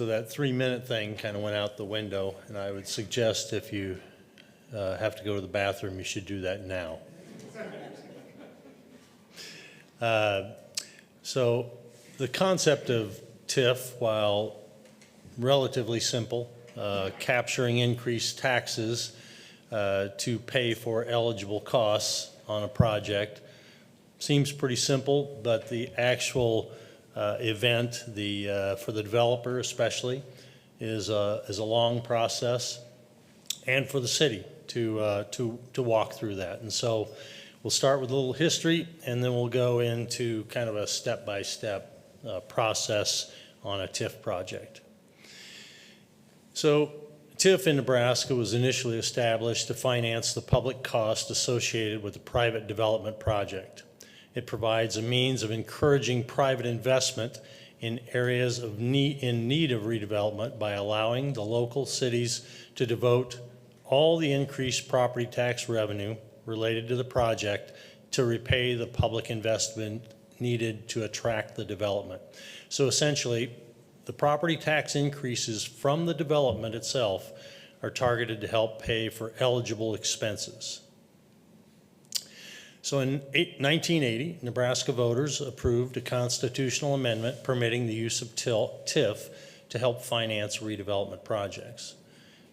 So that 3-minute thing kind of went out the window, and I would suggest if you have to go to the bathroom, you should do that now. So the concept of TIF, while relatively simple, capturing increased taxes to pay for eligible costs on a project, seems pretty simple, but the actual event, for the developer especially, is a long process, and for the city to walk through that. And so we'll start with a little history, and then we'll go into kind of a step-by-step process on a TIF project. So TIF in Nebraska was initially established to finance the public cost associated with a private development project. It provides a means of encouraging private investment in areas in need of redevelopment by allowing the local cities to devote all the increased property tax revenue related to the project to repay the public investment needed to attract the development. So essentially, the property tax increases from the development itself are targeted to help pay for eligible expenses. So in 1980, Nebraska voters approved a constitutional amendment permitting the use of TIF to help finance redevelopment projects.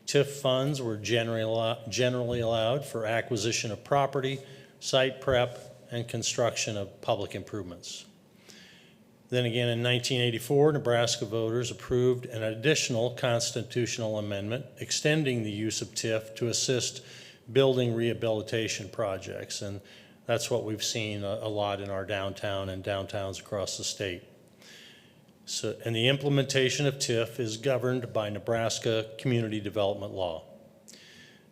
TIF funds were generally allowed for acquisition of property, site prep, and construction of public improvements. Then again in 1984, Nebraska voters approved an additional constitutional amendment extending the use of TIF to assist building rehabilitation projects. And that's what we've seen a lot in our downtown and downtowns across the state. So, and the implementation of TIF is governed by Nebraska Community Development Law.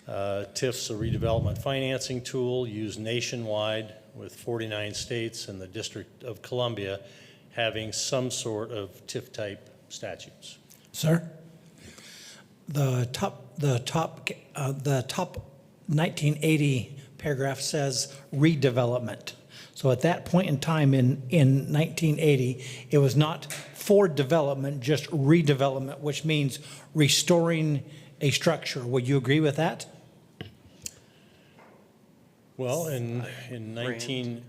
TIF's a redevelopment financing tool used nationwide with 49 states and the District of Columbia having some sort of TIF-type statutes. Sir, the top 1980 paragraph says redevelopment. So at that point in time in 1980, it was not for development, just redevelopment, which means restoring a structure. Would you agree with that? Well, in 19...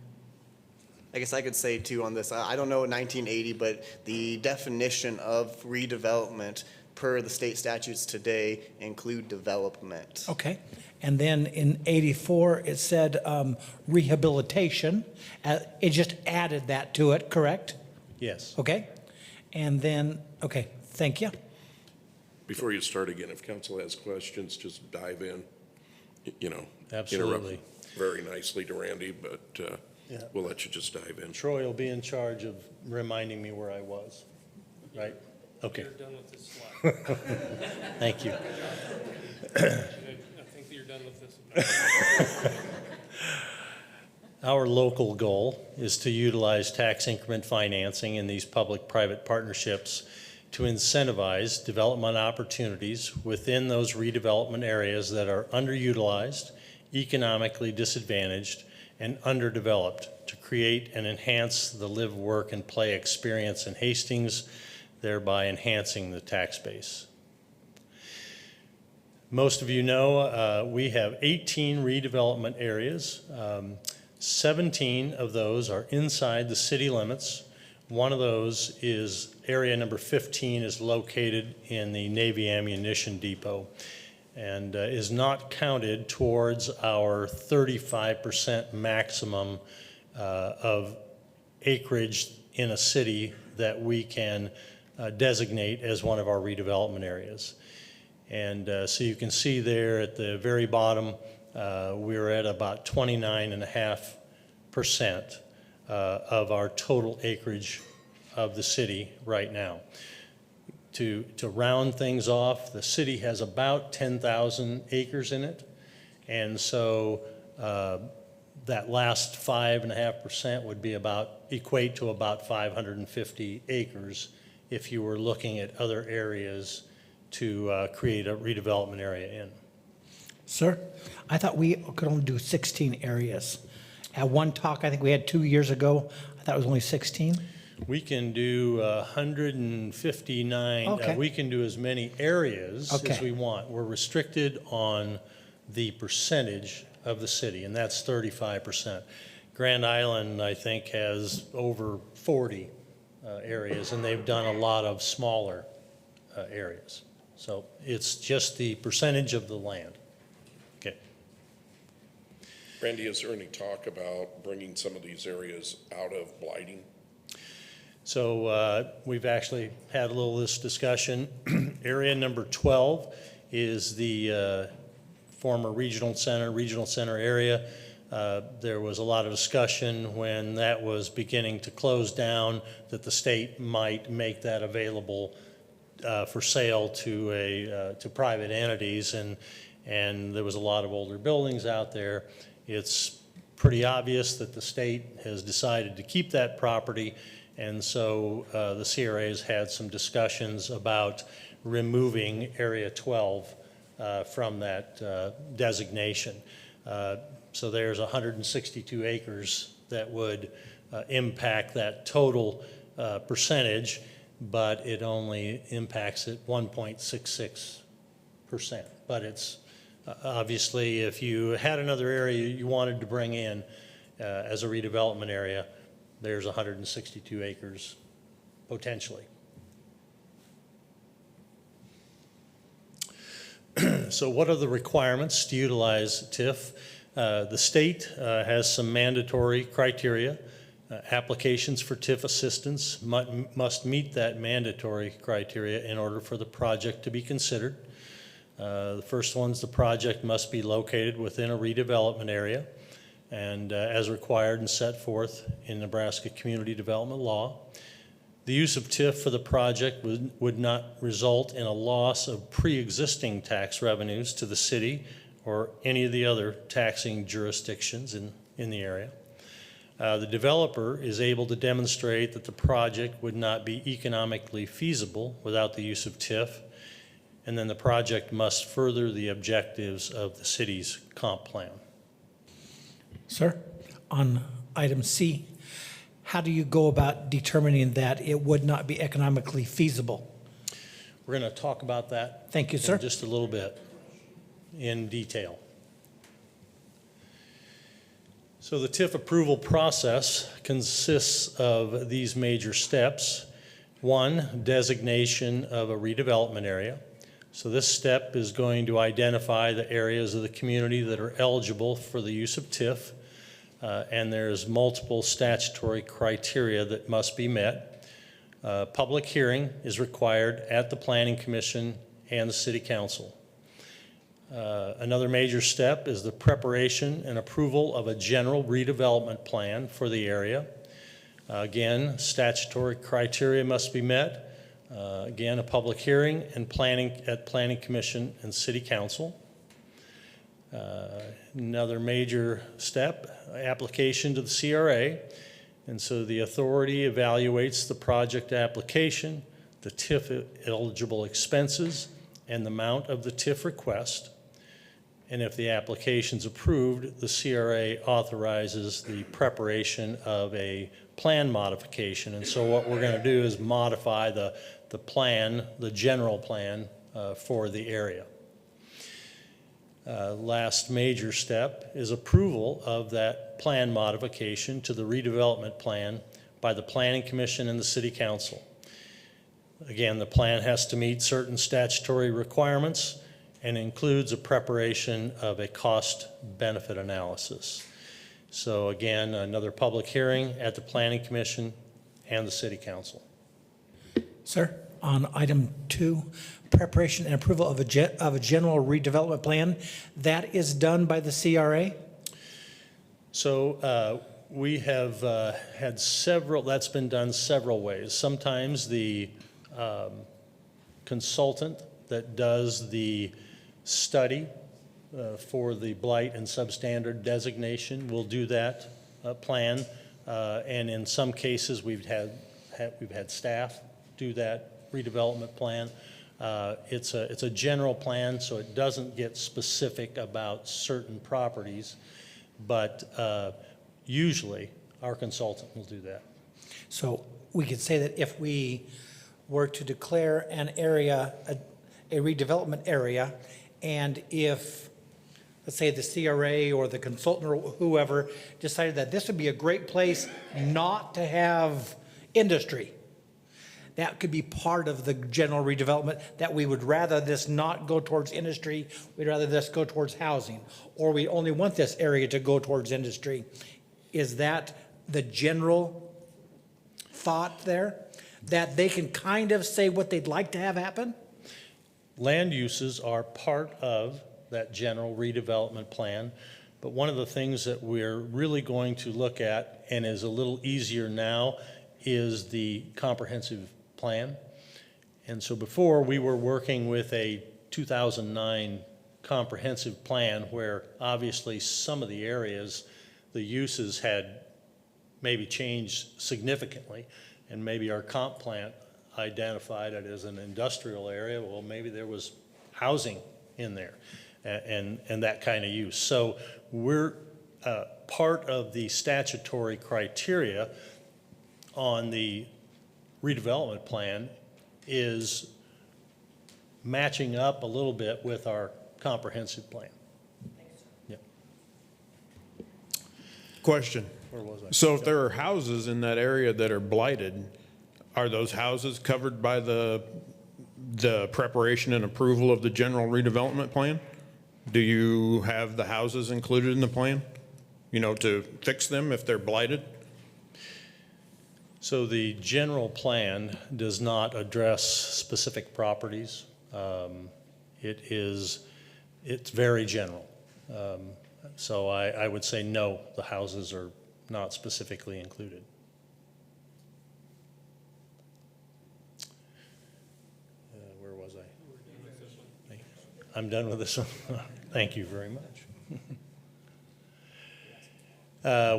I guess I could say too on this, I don't know 1980, but the definition of redevelopment per the state statutes today include development. Okay. And then in 84, it said rehabilitation. It just added that to it, correct? Yes. Okay. And then, okay, thank you. Before you start again, if council has questions, just dive in, Absolutely. Interrupt very nicely to Randy, but Yeah. we'll let you just dive in. Troy will be in charge of reminding me where I was, right? Okay. You're done with this slide. Thank you. I think that you're done with this. Our local goal is to utilize tax increment financing in these public-private partnerships to incentivize development opportunities within those redevelopment areas that are underutilized, economically disadvantaged, and underdeveloped to create and enhance the live, work, and play experience in Hastings, thereby enhancing the tax base. Most of you know we have 18 redevelopment areas. 17 of those are inside the city limits. One of those is area number 15 is located in the Navy Ammunition Depot and is not counted towards our 35% maximum of acreage in a city that we can designate as one of our redevelopment areas. And so you can see there at the very bottom, we're at about 29.5% of our total acreage of the city right now. To round things off, the city has about 10,000 acres in it. And so that last 5.5% would be equate to about 550 acres if you were looking at other areas to create a redevelopment area in. Sir, I thought we could only do 16 areas. At one talk, I think we had 2 years ago, I thought it was only 16. We can do 159, Okay. we can do as many areas as Okay. we want. We're restricted on the percentage of the city, and that's 35%. Grand Island, I think, has over 40 areas, and they've done a lot of smaller areas. So it's just the percentage of the land. Okay. Randy, is there any talk about bringing some of these areas out of blighting? So we've actually had a little of this discussion. Area number 12 is the former regional center area. There was a lot of discussion when that was beginning to close down that the state might make that available for sale to private entities, and there was a lot of older buildings out there. It's pretty obvious that the state has decided to keep that property, and so the CRA has had some discussions about removing Area 12 from that designation. So there's 162 acres that would impact that total percentage, but it only impacts it 1.66%. But it's obviously, if you had another area you wanted to bring in as a redevelopment area, there's 162 acres potentially. So what are the requirements to utilize TIF? The state has some mandatory criteria. Applications for TIF assistance must meet that mandatory criteria in order for the project to be considered. The first one's the project must be located within a redevelopment area and as required and set forth in Nebraska Community Development Law. The use of TIF for the project would not result in a loss of pre-existing tax revenues to the city or any of the other taxing jurisdictions in the area. The developer is able to demonstrate that the project would not be economically feasible without the use of TIF, and then the project must further the objectives of the city's comp plan. Sir, on item C, how do you go about determining that it would not be economically feasible? We're going to talk about that Thank you, sir. in just a little bit in detail. So the TIF approval process consists of these major steps. One, designation of a redevelopment area. So this step is going to identify the areas of the community that are eligible for the use of TIF, and there's multiple statutory criteria that must be met. Public hearing is required at the Planning Commission and the City Council. Another major step is the preparation and approval of a general redevelopment plan for the area. Again, statutory criteria must be met. Again, a public hearing and planning at Planning Commission and City Council. Another major step, application to the CRA. And so the authority evaluates the project application, the TIF eligible expenses, and the amount of the TIF request. And if the application's approved, the CRA authorizes the preparation of a plan modification. And so what we're going to do is modify the plan, the general plan for the area. Last major step is approval of that plan modification to the redevelopment plan by the Planning Commission and the City Council. Again, the plan has to meet certain statutory requirements and includes a preparation of a cost-benefit analysis. So again, another public hearing at the Planning Commission and the City Council. Sir, on item 2, preparation and approval of a general redevelopment plan, that is done by the CRA? So we have had several, that's been done several ways. Sometimes the consultant that does the study for the blight and substandard designation will do that plan. And in some cases, we've had staff do that redevelopment plan. It's a general plan, so it doesn't get specific about certain properties, but usually our consultant will do that. So we could say that if we were to declare an area, a redevelopment area, and if, let's say, the CRA or the consultant or whoever decided that this would be a great place not to have industry, that could be part of the general redevelopment, that we would rather this not go towards industry, we'd rather this go towards housing, or we only want this area to go towards industry. Is that the general thought there? That they can kind of say what they'd like to have happen? Land uses are part of that general redevelopment plan, but one of the things that we're really going to look at, and is a little easier now, is the comprehensive plan. And so before, we were working with a 2009 comprehensive plan where obviously some of the areas, the uses had maybe changed significantly, and maybe our comp plan identified it as an industrial area. Well, maybe there was housing in there and that kind of use. So we're part of the statutory criteria on the redevelopment plan is matching up a little bit with our comprehensive plan. Yeah. Question. Where was I? So if there are houses in that area that are blighted, are those houses covered by the preparation and approval of the general redevelopment plan? Do you have the houses included in the plan, you know, to fix them if they're blighted? So the general plan does not address specific properties. It's very general. So I would say no, the houses are not specifically included. Where was I? I'm done with this one. Thank you very much.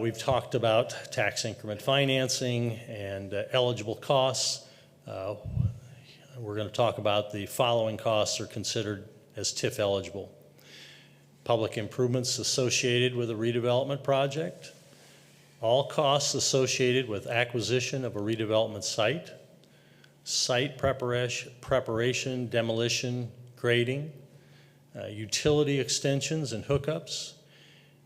We've talked about tax increment financing and eligible costs. We're going to talk about the following costs are considered as TIF eligible. Public improvements associated with a redevelopment project, all costs associated with acquisition of a redevelopment site, site preparation, demolition, grading, utility extensions and hookups,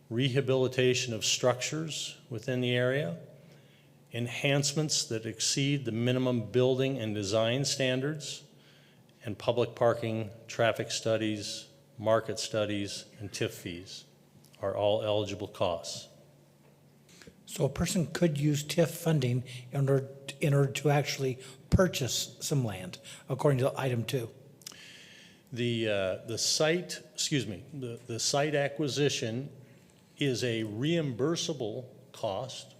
rehabilitation of structures within the area, enhancements that exceed the minimum building and design standards, and public parking, traffic studies, market studies, and TIF fees are all eligible costs. So a person could use TIF funding in order to actually purchase some land, according to item 2. The site acquisition is a reimbursable cost,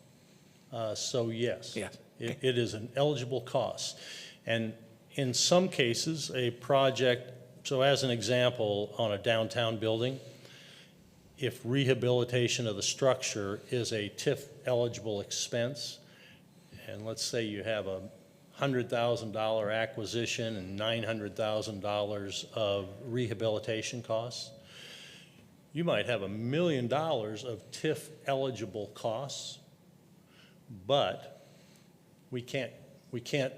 so yes. Yeah. It is an eligible cost. And in some cases, a project, so as an example, on a downtown building, if rehabilitation of the structure is a TIF eligible expense, and let's say you have a $100,000 acquisition and $900,000 of rehabilitation costs, you might have $1 million of TIF eligible costs, but we can't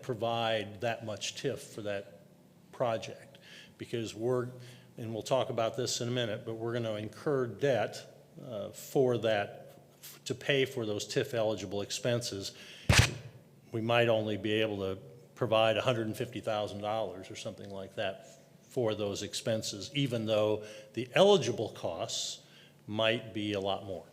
provide that much TIF for that project because and we'll talk about this in a minute, but we're going to incur debt for that, to pay for those TIF eligible expenses. We might only be able to provide $150,000 or something like that for those expenses, even though the eligible costs might be a lot more.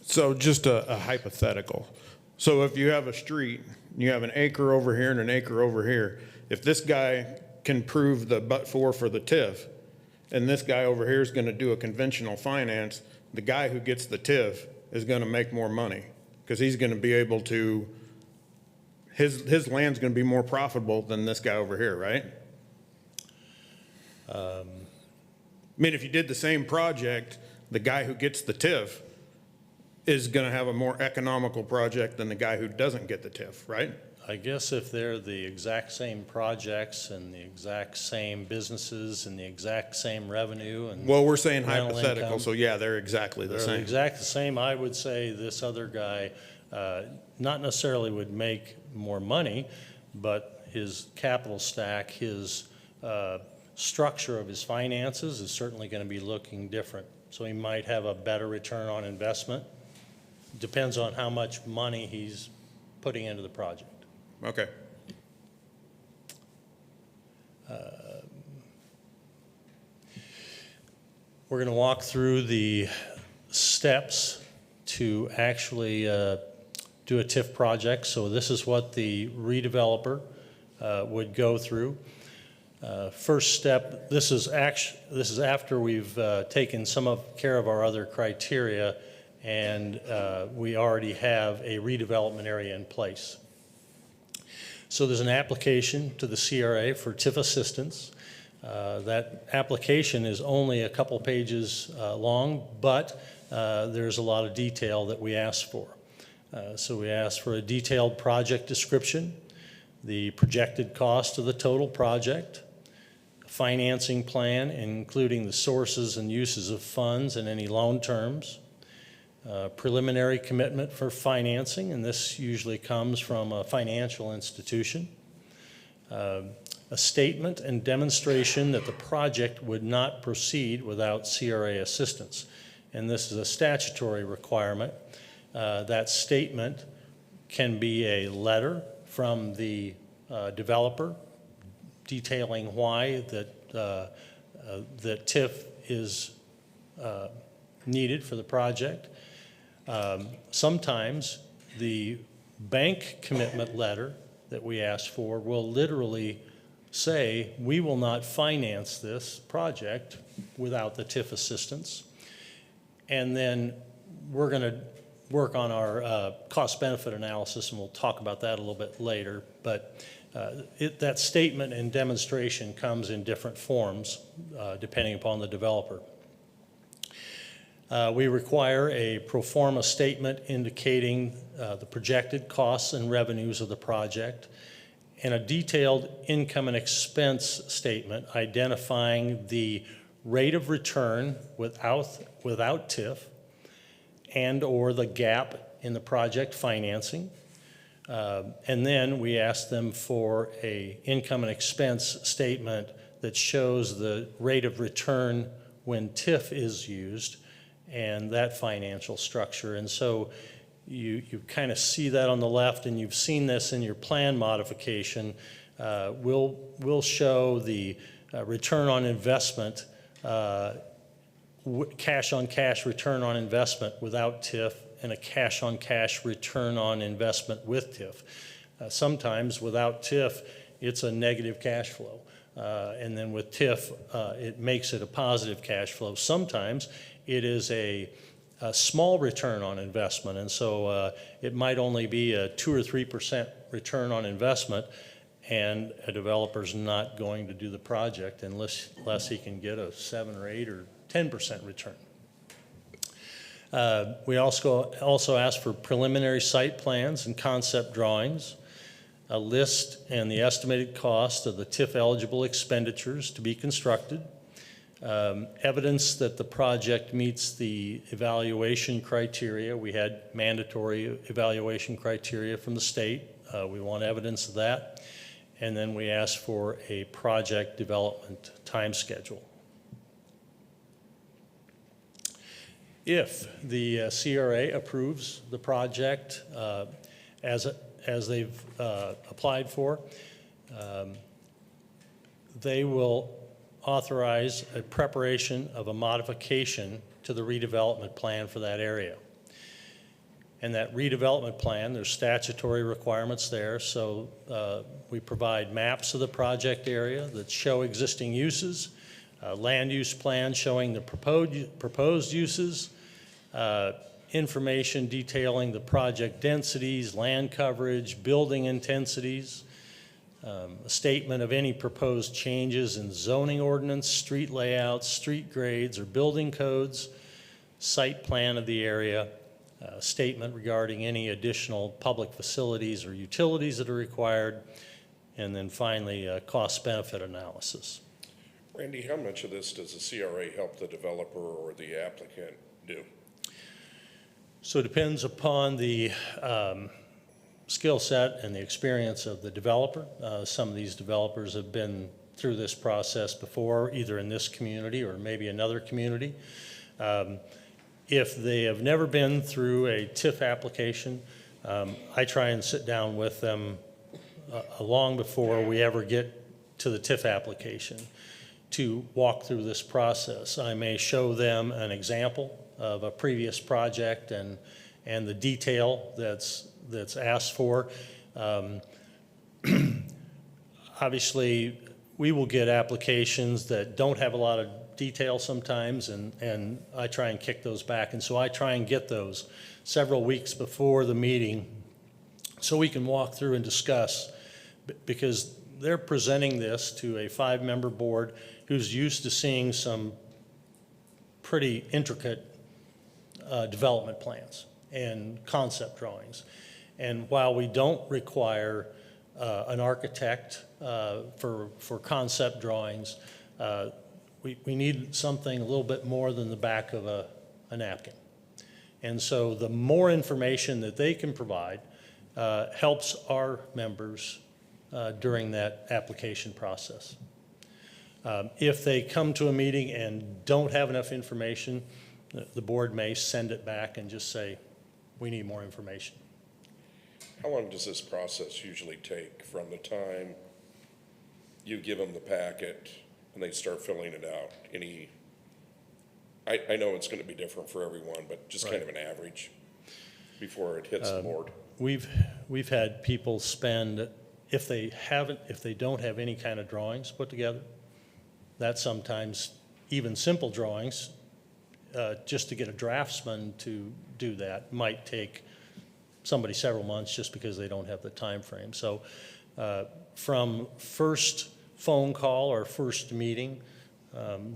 So just a hypothetical. So if you have a street, you have an acre over here and an acre over here, if this guy can prove the but-for the TIF, and this guy over here is going to do a conventional finance, the guy who gets the TIF is going to make more money because he's going to be able to, his land's going to be more profitable than this guy over here, right? I mean, if you did the same project, the guy who gets the TIF is going to have a more economical project than the guy who doesn't get the TIF, right? I guess if they're the exact same projects and the exact same businesses and the exact same revenue and Well, we're saying rental hypothetical, income, so yeah, they're exactly the they're same. exact the same, I would say this other guy not necessarily would make more money, but his capital stack, his structure of his finances is certainly going to be looking different. So he might have a better return on investment. Depends on how much money he's putting into the project. Okay. We're going to walk through the steps to actually do a TIF project. So this is what the redeveloper would go through. First step, this is after we've taken care of our other criteria, and we already have a redevelopment area in place. So there's an application to the CRA for TIF assistance. That application is only a couple pages long, but there's a lot of detail that we ask for. So we ask for a detailed project description, the projected cost of the total project, a financing plan, including the sources and uses of funds and any loan terms, preliminary commitment for financing, and this usually comes from a financial institution, a statement and demonstration that the project would not proceed without CRA assistance. And this is a statutory requirement. That statement can be a letter from the developer detailing why that TIF is needed for the project. Sometimes the bank commitment letter that we ask for will literally say, we will not finance this project without the TIF assistance. And then we're going to work on our cost-benefit analysis, and we'll talk about that a little bit later. But that statement and demonstration comes in different forms depending upon the developer. We require a pro forma statement indicating the projected costs and revenues of the project, and a detailed income and expense statement identifying the rate of return without TIF and or the gap in the project financing. And then we ask them for a income and expense statement that shows the rate of return when TIF is used and that financial structure. And so you kind of see that on the left, and you've seen this in your plan modification. We'll show the return on investment, cash-on-cash return on investment without TIF, and a cash-on-cash return on investment with TIF. Sometimes without TIF, it's a negative cash flow. And then with TIF, it makes it a positive cash flow. Sometimes it is a small return on investment, and so it might only be a 2 or 3% return on investment, and a developer's not going to do the project unless he can get a 7 or 8 or 10% return. We also ask for preliminary site plans and concept drawings, a list and the estimated cost of the TIF eligible expenditures to be constructed, evidence that the project meets the evaluation criteria. We had mandatory evaluation criteria from the state. We want evidence of that. And then we ask for a project development time schedule. If the CRA approves the project as they've applied for, they will authorize a preparation of a modification to the redevelopment plan for that area. And that redevelopment plan, there's statutory requirements there, so we provide maps of the project area that show existing uses, land use plan showing the proposed uses, information detailing the project densities, land coverage, building intensities, a statement of any proposed changes in zoning ordinance, street layouts, street grades, or building codes, site plan of the area, a statement regarding any additional public facilities or utilities that are required, and then finally a cost-benefit analysis. Randy, how much of this does the CRA help the developer or the applicant do? So it depends upon the skill set and the experience of the developer. Some of these developers have been through this process before, either in this community or maybe another community. If they have never been through a TIF application, I try and sit down with them long before we ever get to the TIF application to walk through this process. I may show them an example of a previous project and the detail that's asked for. Obviously, we will get applications that don't have a lot of detail sometimes, and I try and kick those back. And so I try and get those several weeks before the meeting so we can walk through and discuss, because they're presenting this to a 5-member board who's used to seeing some pretty intricate development plans and concept drawings. And while we don't require an architect for concept drawings, we need something a little bit more than the back of a napkin. And so the more information that they can provide helps our members during that application process. If they come to a meeting and don't have enough information, the board may send it back and just say, we need more information. How long does this process usually take from the time you give them the packet and they start filling it out? I know it's going to be different for everyone, but just kind of an average before it hits the board. We've had people spend, if they don't have any kind of drawings put together, that sometimes even simple drawings, just to get a draftsman to do that might take somebody several months just because they don't have the time frame. So from first phone call or first meeting,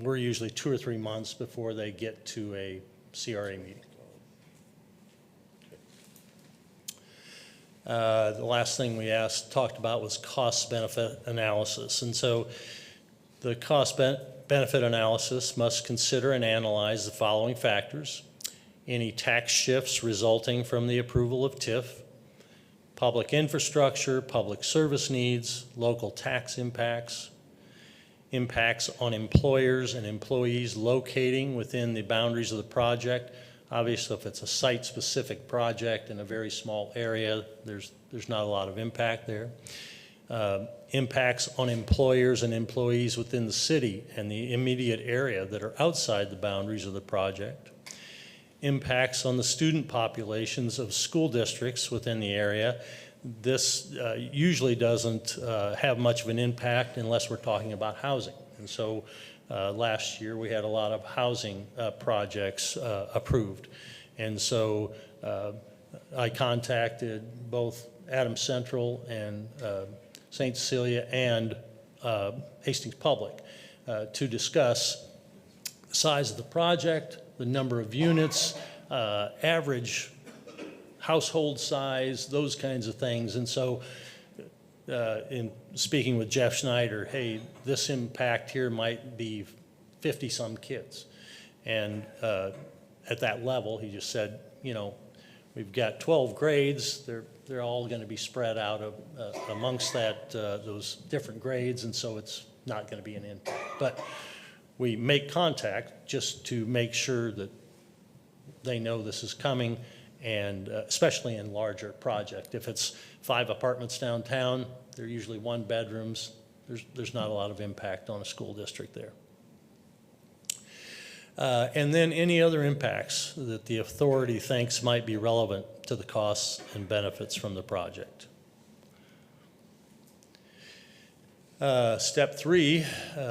we're usually 2 or 3 months before they get to a CRA meeting. The last thing we talked about was cost-benefit analysis. And so the cost-benefit analysis must consider and analyze the following factors: any tax shifts resulting from the approval of TIF, public infrastructure, public service needs, local tax impacts, impacts on employers and employees locating within the boundaries of the project. Obviously, if it's a site-specific project in a very small area, there's not a lot of impact there. Impacts on employers and employees within the city and the immediate area that are outside the boundaries of the project. Impacts on the student populations of school districts within the area. This usually doesn't have much of an impact unless we're talking about housing. And so last year we had a lot of housing projects approved. And so I contacted both Adams Central and St. Cecilia and Hastings Public to discuss the size of the project, the number of units, average household size, those kinds of things. And so in speaking with Jeff Schneider, hey, this impact here might be 50-some kids. And at that level, he just said, you know, we've got 12 grades. They're all going to be spread out amongst those different grades, and so it's not going to be an impact. But we make contact just to make sure that they know this is coming, and especially in larger project. If it's 5 apartments downtown, they're usually 1 bedrooms. There's not a lot of impact on a school district there. And then any other impacts that the authority thinks might be relevant to the costs and benefits from the project. Step 3,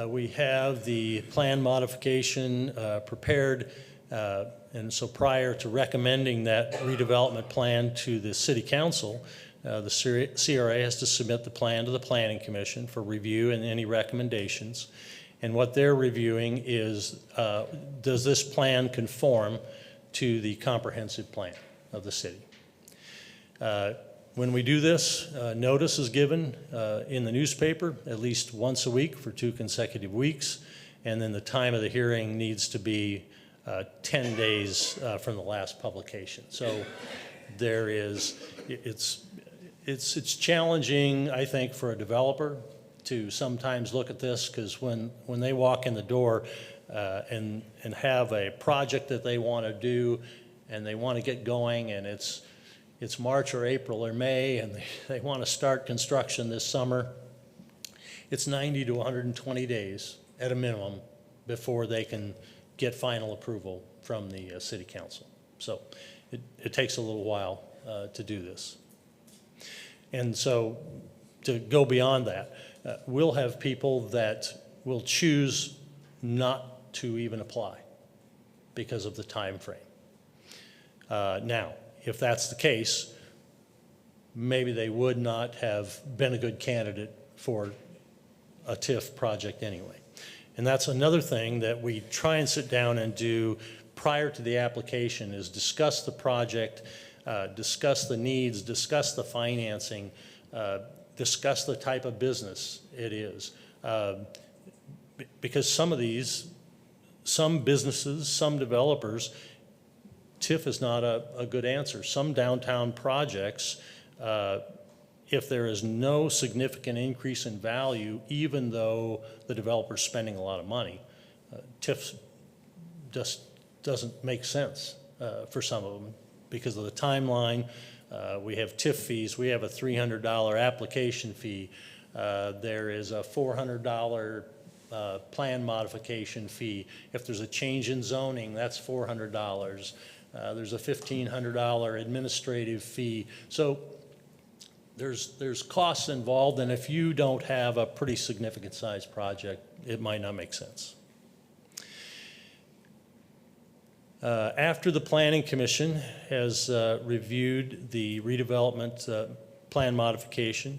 we have the plan modification prepared. And so prior to recommending that redevelopment plan to the City Council, the CRA has to submit the plan to the Planning Commission for review and any recommendations. And what they're reviewing is, does this plan conform to the comprehensive plan of the city? When we do this, notice is given in the newspaper at least once a week for 2 consecutive weeks, and then the time of the hearing needs to be 10 days from the last publication. So it's challenging, I think, for a developer to sometimes look at this, because when they walk in the door and have a project that they want to do and they want to get going, and it's March or April or May, and they want to start construction this summer, it's 90 to 120 days at a minimum before they can get final approval from the city council. So it takes a little while to do this. And so to go beyond that, we'll have people that will choose not to even apply because of the time frame. Now, if that's the case, maybe they would not have been a good candidate for a TIF project anyway. And that's another thing that we try and sit down and do prior to the application, is discuss the project, discuss the needs, discuss the financing, discuss the type of business it is. Because some businesses, some developers, TIF is not a good answer. Some downtown projects, if there is no significant increase in value, even though the developer's spending a lot of money, TIF just doesn't make sense for some of them because of the timeline. We have TIF fees. We have a $300 application fee. There is a $400 plan modification fee. If there's a change in zoning, that's $400. There's a $1,500 administrative fee. So there's costs involved, and if you don't have a pretty significant size project, it might not make sense. After the Planning Commission has reviewed the redevelopment plan modification,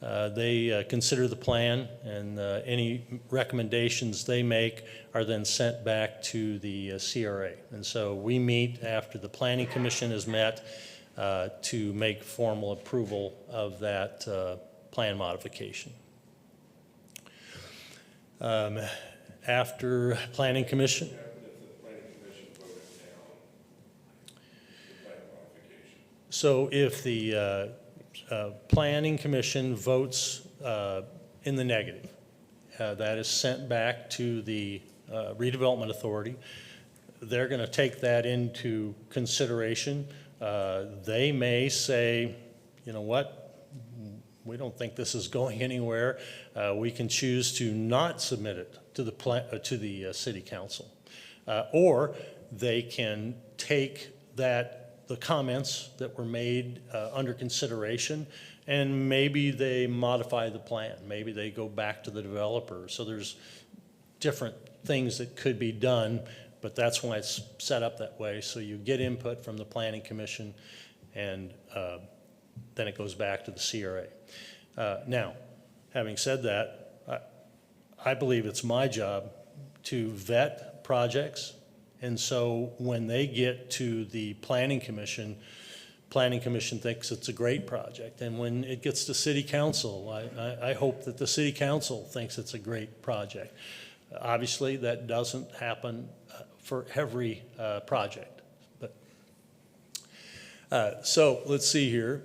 they consider the plan, and any recommendations they make are then sent back to the CRA. And so we meet after the Planning Commission has met to make formal approval of that plan modification. After Planning Commission. So if the Planning Commission votes in the negative, that is sent back to the Redevelopment Authority. They're going to take that into consideration. They may say, you know what, we don't think this is going anywhere. We can choose to not submit it to the City Council. Or they can take the comments that were made under consideration, and maybe they modify the plan. Maybe they go back to the developer. So there's different things that could be done, but that's why it's set up that way. So you get input from the Planning Commission, and then it goes back to the CRA. Now, having said that, I believe it's my job to vet projects. And so when they get to the Planning Commission thinks it's a great project. And when it gets to City Council, I hope that the City Council thinks it's a great project. Obviously, that doesn't happen for every project. But so let's see here.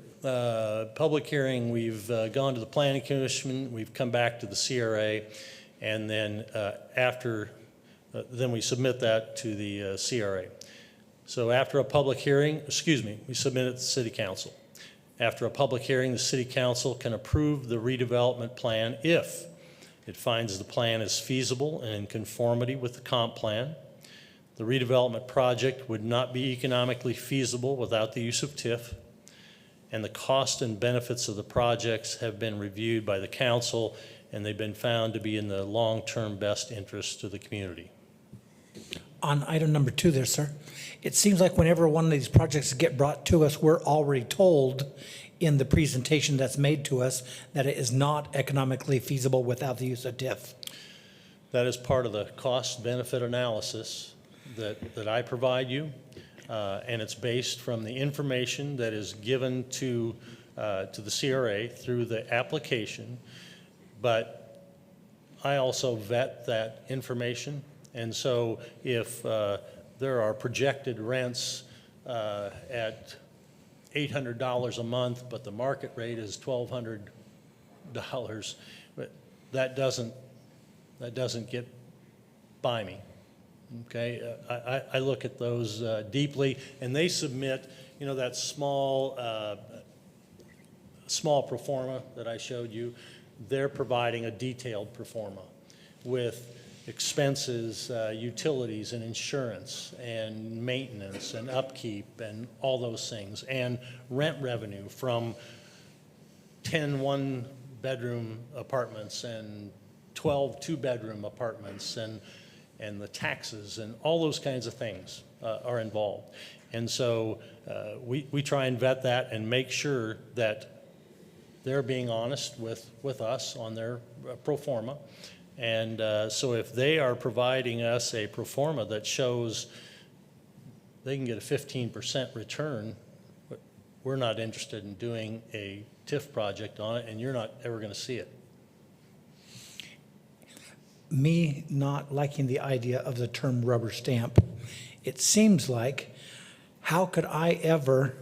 Public hearing, we've gone to the Planning Commission, we've come back to the CRA, and then then we submit that to the CRA. So after a public hearing, we submit it to the City Council. After a public hearing, the City Council can approve the redevelopment plan if it finds the plan is feasible and in conformity with the comp plan. The redevelopment project would not be economically feasible without the use of TIF, and the cost and benefits of the projects have been reviewed by the council, and they've been found to be in the long-term best interest of the community. On item number 2 there, sir, it seems like whenever one of these projects get brought to us, we're already told in the presentation that's made to us that it is not economically feasible without the use of TIF. That is part of the cost-benefit analysis that I provide you, and it's based from the information that is given to the CRA through the application, but I also vet that information. And so if there are projected rents at $800 a month, but the market rate is $1,200. But that doesn't get by me. Okay, I look at those deeply, and they submit, you know, that small pro forma that I showed you. They're providing a detailed pro forma with expenses, utilities and insurance and maintenance and upkeep and all those things, and rent revenue from 10 one-bedroom apartments and 12 two-bedroom apartments, and the taxes and all those kinds of things are involved. And so we try and vet that and make sure that they're being honest with us on their pro forma. And so if they are providing us a pro forma that shows they can get a 15% return, we're not interested in doing a TIF project on it, and you're not ever going to see it. Me not liking the idea of the term rubber stamp, it seems like, how could I ever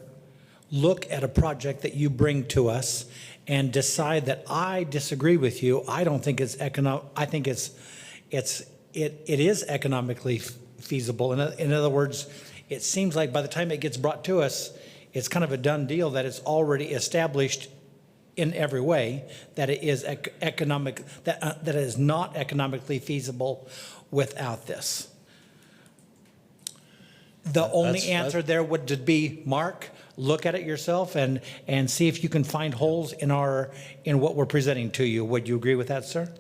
look at a project that you bring to us and decide that I disagree with you? I don't think it's I think it is economically feasible. In other words, it seems like by the time it gets brought to us, it's kind of a done deal that it's already established in every way that it is that it is not economically feasible without this. The only answer there would be, Mark, look at it yourself and see if you can find holes in what we're presenting to you. Would you agree with that, sir?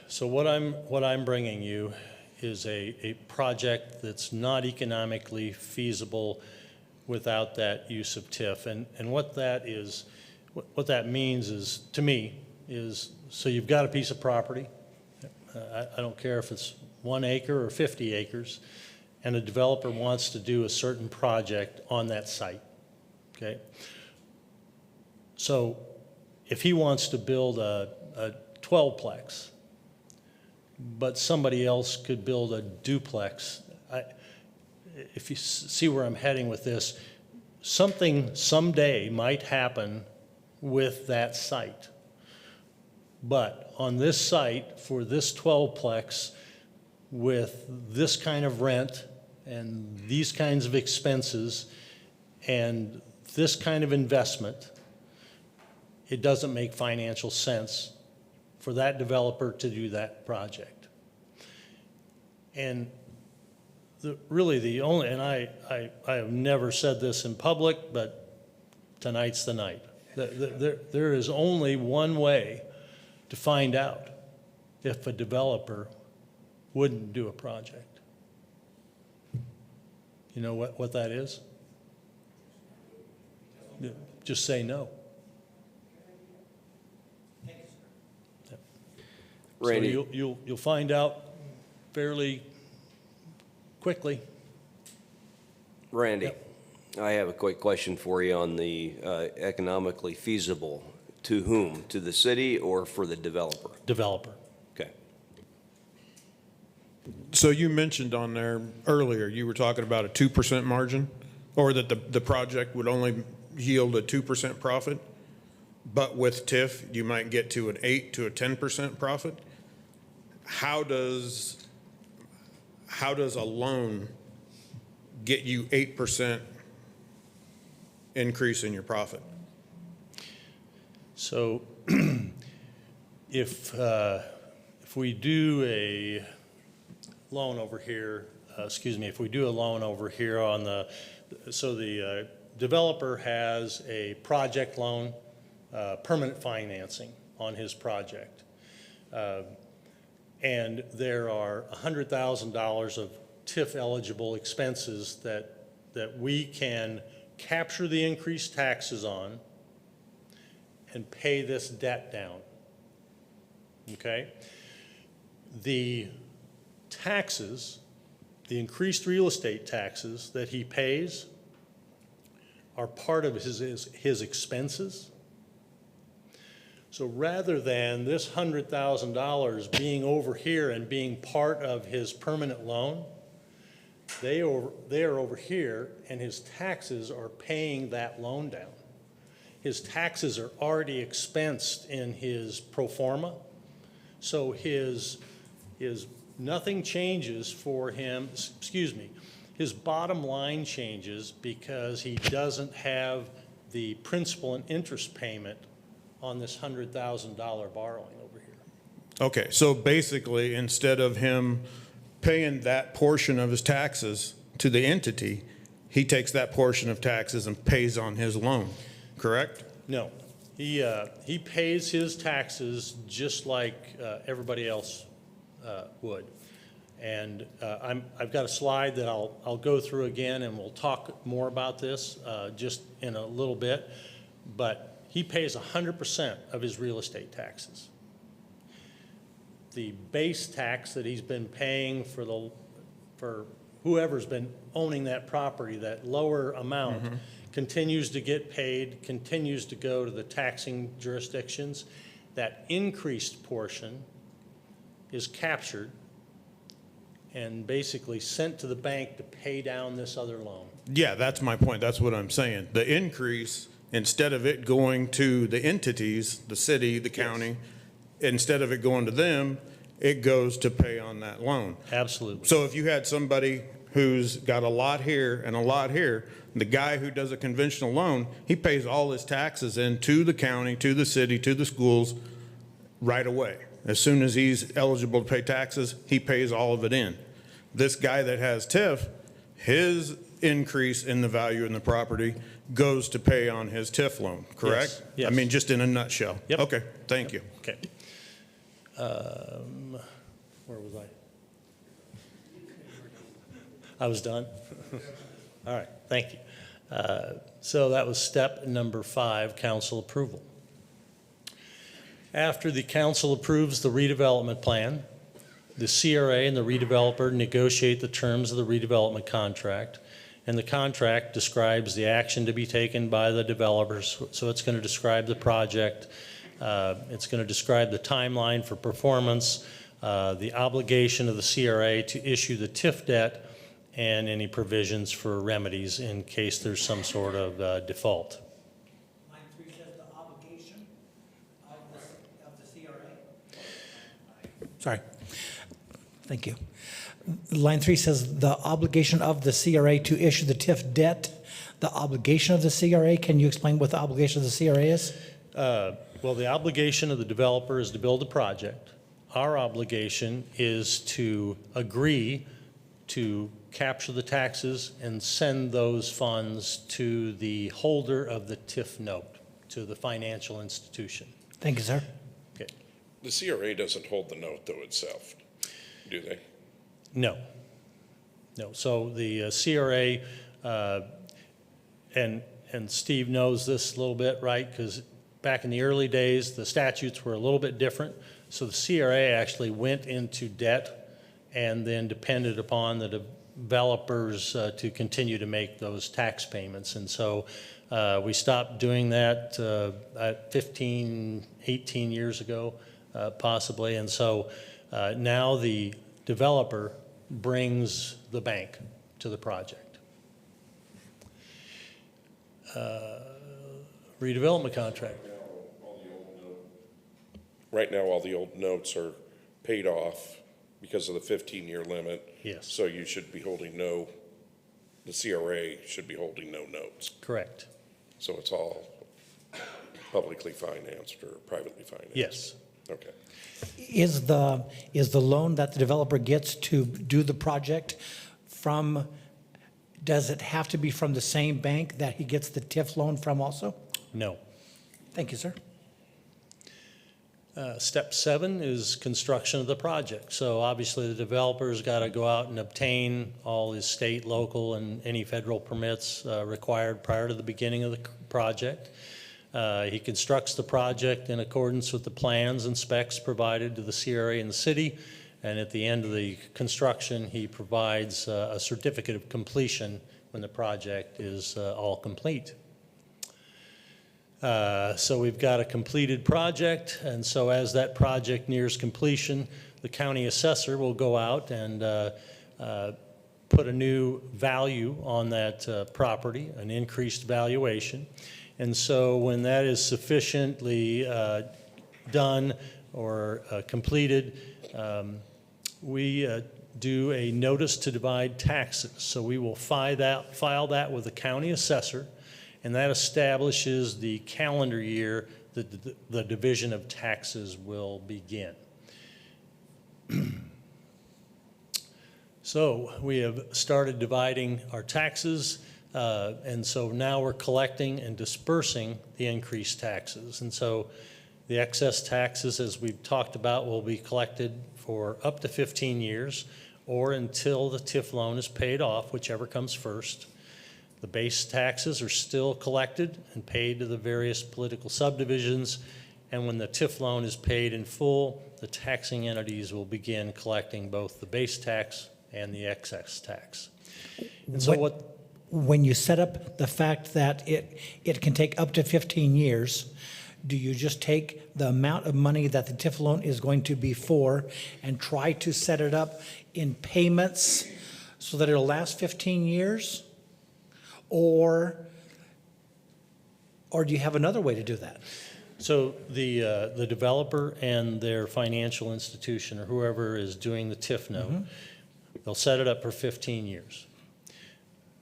So what I'm bringing you is a project that's not economically feasible without that use of TIF. And what that is, what that means is, to me, is, so you've got a piece of property. I don't care if it's 1 acre or 50 acres, and a developer wants to do a certain project on that site, okay? So if he wants to build a 12-plex, but somebody else could build a duplex, if you see where I'm heading with this, something someday might happen with that site. But on this site, for this 12-plex, with this kind of rent and these kinds of expenses and this kind of investment, it doesn't make financial sense for that developer to do that project. And really the only, and I have never said this in public, but tonight's the night. There is only one way to find out if a developer wouldn't do a project. You know what that is? Just say no. Randy. So you'll find out fairly quickly. Randy, Yep. I have a quick question for you on the economically feasible. To whom? To the city or for the developer? Developer. Okay. So you mentioned on there earlier, you were talking about a 2% margin, or that the project would only yield a 2% profit, but with TIF, you might get to an 8 to a 10% profit. How does a loan get you 8% increase in your profit? So if we do a loan over here, if we do a loan over here on the developer has a project loan, permanent financing on his project. And there are $100,000 of TIF eligible expenses that we can capture the increased taxes on and pay this debt down, okay? The taxes, the increased real estate taxes that he pays are part of his expenses. So rather than this $100,000 being over here and being part of his permanent loan, they are over here, and his taxes are paying that loan down. His taxes are already expensed in his pro forma, so his nothing changes for him, his bottom line changes because he doesn't have the principal and interest payment on this $100,000 borrowing over here. Okay, so basically, instead of him paying that portion of his taxes to the entity, he takes that portion of taxes and pays on his loan, correct? No, he pays his taxes just like everybody else would. And I've got a slide that I'll go through again, and we'll talk more about this just in a little bit. But he pays 100% of his real estate taxes. The base tax that he's been paying for whoever's been owning that property, that lower amount, continues to get paid, continues to go to the taxing jurisdictions. That increased portion is captured and basically sent to the bank to pay down this other loan. Yeah, that's my point. That's what I'm saying. The increase, instead of it going to the entities, the city, the county, instead of it going to them, it goes to pay on that loan. Absolutely. So if you had somebody who's got a lot here and a lot here, the guy who does a conventional loan, he pays all his taxes into the county, to the city, to the schools right away. As soon as he's eligible to pay taxes, he pays all of it in. This guy that has TIF, his increase in the value in the property goes to pay on his TIF loan, correct? Yes. I mean, just in a nutshell. Yep. Okay, thank you. Okay. Where was I? I was done? All right, thank you. So that was step number 5, council approval. After the council approves the redevelopment plan, the CRA and the redeveloper negotiate the terms of the redevelopment contract, and the contract describes the action to be taken by the developers. So it's going to describe the project, it's going to describe the timeline for performance, the obligation of the CRA to issue the TIF debt, and any provisions for remedies in case there's some sort of default. Line 3 says the obligation of the CRA. Sorry. Thank you. Line 3 says the obligation of the CRA to issue the TIF debt. The obligation of the CRA, can you explain what the obligation of the CRA is? Well, the obligation of the developer is to build a project. Our obligation is to agree to capture the taxes and send those funds to the holder of the TIF note, to the financial institution. Thank you, sir. Okay. The CRA doesn't hold the note though itself, do they? No. No. So the CRA, and Steve knows this a little bit, right? Because back in the early days, the statutes were a little bit different. So the CRA actually went into debt and then depended upon the developers to continue to make those tax payments. And so we stopped doing that 15, 18 years ago, possibly. And so now the developer brings the bank to the project. Redevelopment contract. Right now, all the old notes are paid off because of the 15-year limit. Yes. So you should be holding the CRA should be holding no notes. Correct. So it's all publicly financed or privately financed? Yes. Okay. Is the loan that the developer gets to do the project from, does it have to be from the same bank that he gets the TIF loan from also? No. Thank you, sir. Step 7 is construction of the project. So obviously the developer's got to go out and obtain all his state, local, and any federal permits required prior to the beginning of the project. He constructs the project in accordance with the plans and specs provided to the CRA and the city. And at the end of the construction, he provides a certificate of completion when the project is all complete. So we've got a completed project, and so as that project nears completion, the county assessor will go out and put a new value on that property, an increased valuation. And so when that is sufficiently done or completed, we do a notice to divide taxes. So we will file that with the county assessor, and that establishes the calendar year that the division of taxes will begin. So we have started dividing our taxes, and so now we're collecting and dispersing the increased taxes. And so the excess taxes, as we've talked about, will be collected for up to 15 years or until the TIF loan is paid off, whichever comes first. The base taxes are still collected and paid to the various political subdivisions, and when the TIF loan is paid in full, the taxing entities will begin collecting both the base tax and the excess tax. And so When you set up the fact that it can take up to 15 years, do you just take the amount of money that the TIF loan is going to be for and try to set it up in payments so that it'll last 15 years? Or do you have another way to do that? So the developer and their financial institution or whoever is doing the TIF note, they'll set it up for 15 years.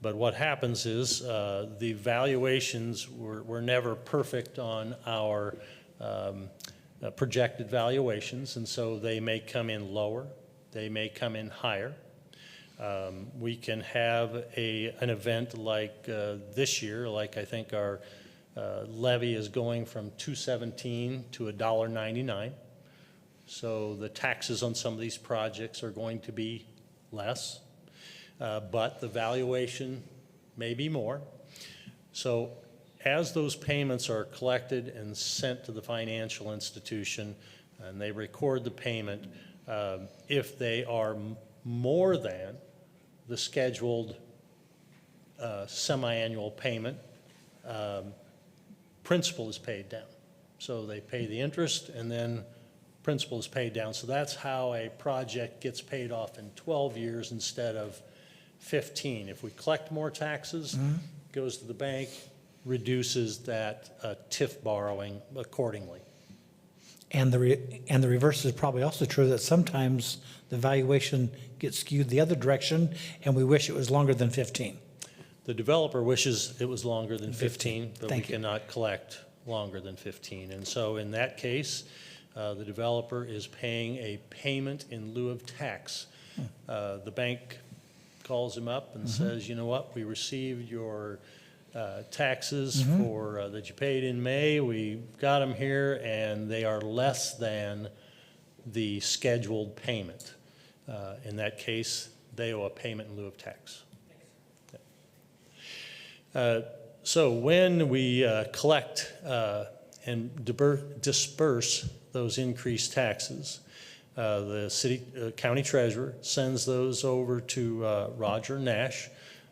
But what happens is the valuations were never perfect on our projected valuations, and so they may come in lower, they may come in higher. We can have an event like this year, like I think our levy is going from $2.17 to $1.99. So the taxes on some of these projects are going to be less, but the valuation may be more. So as those payments are collected and sent to the financial institution and they record the payment, if they are more than the scheduled semi-annual payment, principal is paid down. So they pay the interest and then principal is paid down. So that's how a project gets paid off in 12 years instead of 15. If we collect more taxes, goes to the bank, reduces that TIF borrowing accordingly. And the reverse is probably also true, that sometimes the valuation gets skewed the other direction and we wish it was longer than 15. The developer wishes it was longer than 15, but we Thank you. cannot collect longer than 15. And so in that case, the developer is paying a payment in lieu of tax. The bank calls him up and says, you know what, we received your taxes for that you paid in May. We got them here, and they are less than the scheduled payment. In that case, they owe a payment in lieu of tax. So when we collect and disperse those increased taxes, the county treasurer sends those over to Roger Nash.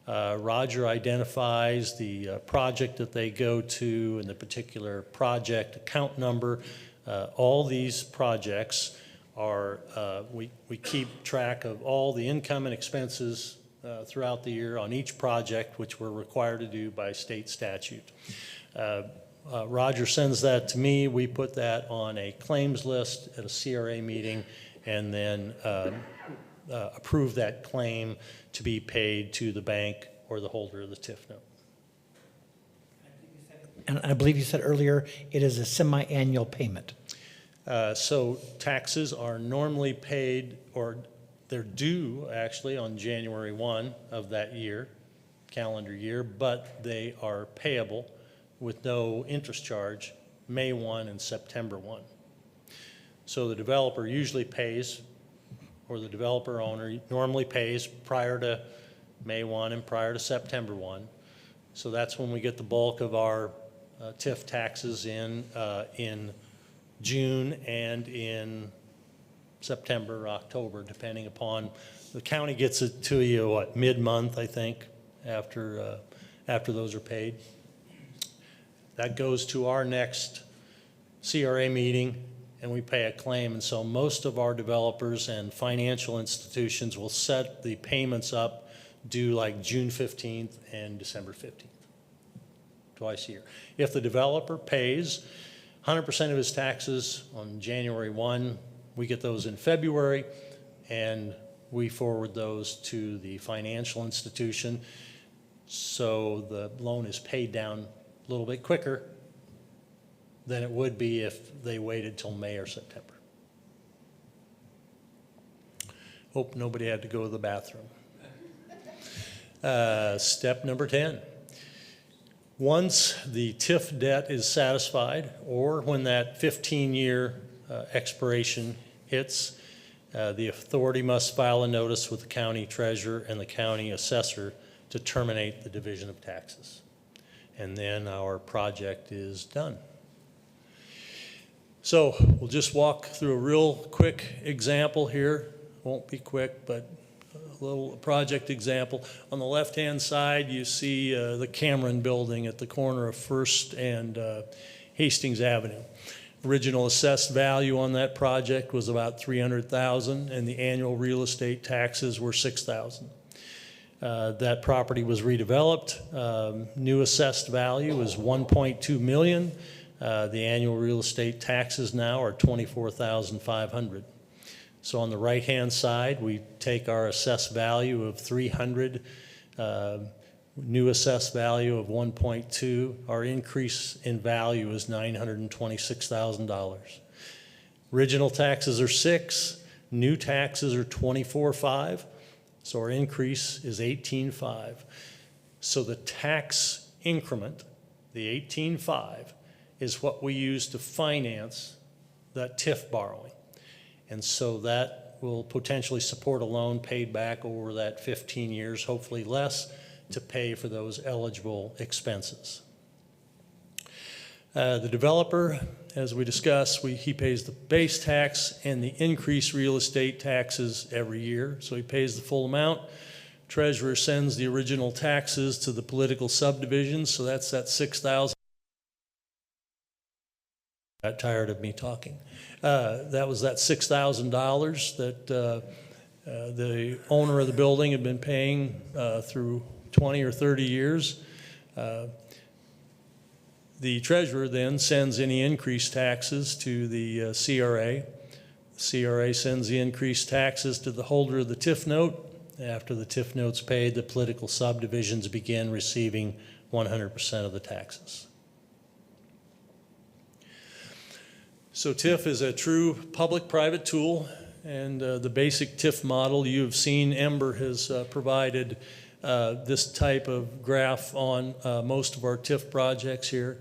Roger identifies the project that they go to and the particular project account number. All these projects are, we keep track of all the income and expenses throughout the year on each project, which we're required to do by state statute. Roger sends that to me. We put that on a claims list at a CRA meeting and then approve that claim to be paid to the bank or the holder of the TIF note. And I believe you said earlier, it is a semi-annual payment. So taxes are normally paid, or they're due actually on January 1 of that year, calendar year, but they are payable with no interest charge May 1 and September 1. So the developer usually pays, or the developer owner normally pays prior to May 1 and prior to September 1. So that's when we get the bulk of our TIF taxes in June and in September or October, depending upon, the county gets it to you, what, mid-month, I think, after those are paid. That goes to our next CRA meeting, and we pay a claim. And so most of our developers and financial institutions will set the payments up due like June 15th and December 15th, twice a year. If the developer pays 100% of his taxes on January 1, we get those in February, and we forward those to the financial institution. So the loan is paid down a little bit quicker than it would be if they waited till May or September. Hope nobody had to go to the bathroom. Step number 10. Once the TIF debt is satisfied, or when that 15-year expiration hits, the authority must file a notice with the county treasurer and the county assessor to terminate the division of taxes. And then our project is done. So we'll just walk through a real quick example here. Won't be quick, but a little project example. On the left-hand side, you see the Cameron Building at the corner of First and Hastings Avenue. Original assessed value on that project was about $300,000, and the annual real estate taxes were $6,000. That property was redeveloped. New assessed value is $1.2 million. The annual real estate taxes now are $24,500. So on the right-hand side, we take our assessed value of $300, new assessed value of $1.2. Our increase in value is $926,000. Original taxes are $6,000. New taxes are $24,500. So our increase is $18,500. So the tax increment, the $18,500, is what we use to finance that TIF borrowing. And so that will potentially support a loan paid back over that 15 years, hopefully less, to pay for those eligible expenses. The developer, as we discussed, he pays the base tax and the increased real estate taxes every year. So he pays the full amount. Treasurer sends the original taxes to the political subdivisions. So that's that $6,000. Got tired of me talking. That was that $6,000 that the owner of the building had been paying through 20 or 30 years. The treasurer then sends any increased taxes to the CRA. The CRA sends the increased taxes to the holder of the TIF note. After the TIF note's paid, the political subdivisions begin receiving 100% of the taxes. So TIF is a true public-private tool, and the basic TIF model you've seen, Ember has provided this type of graph on most of our TIF projects here.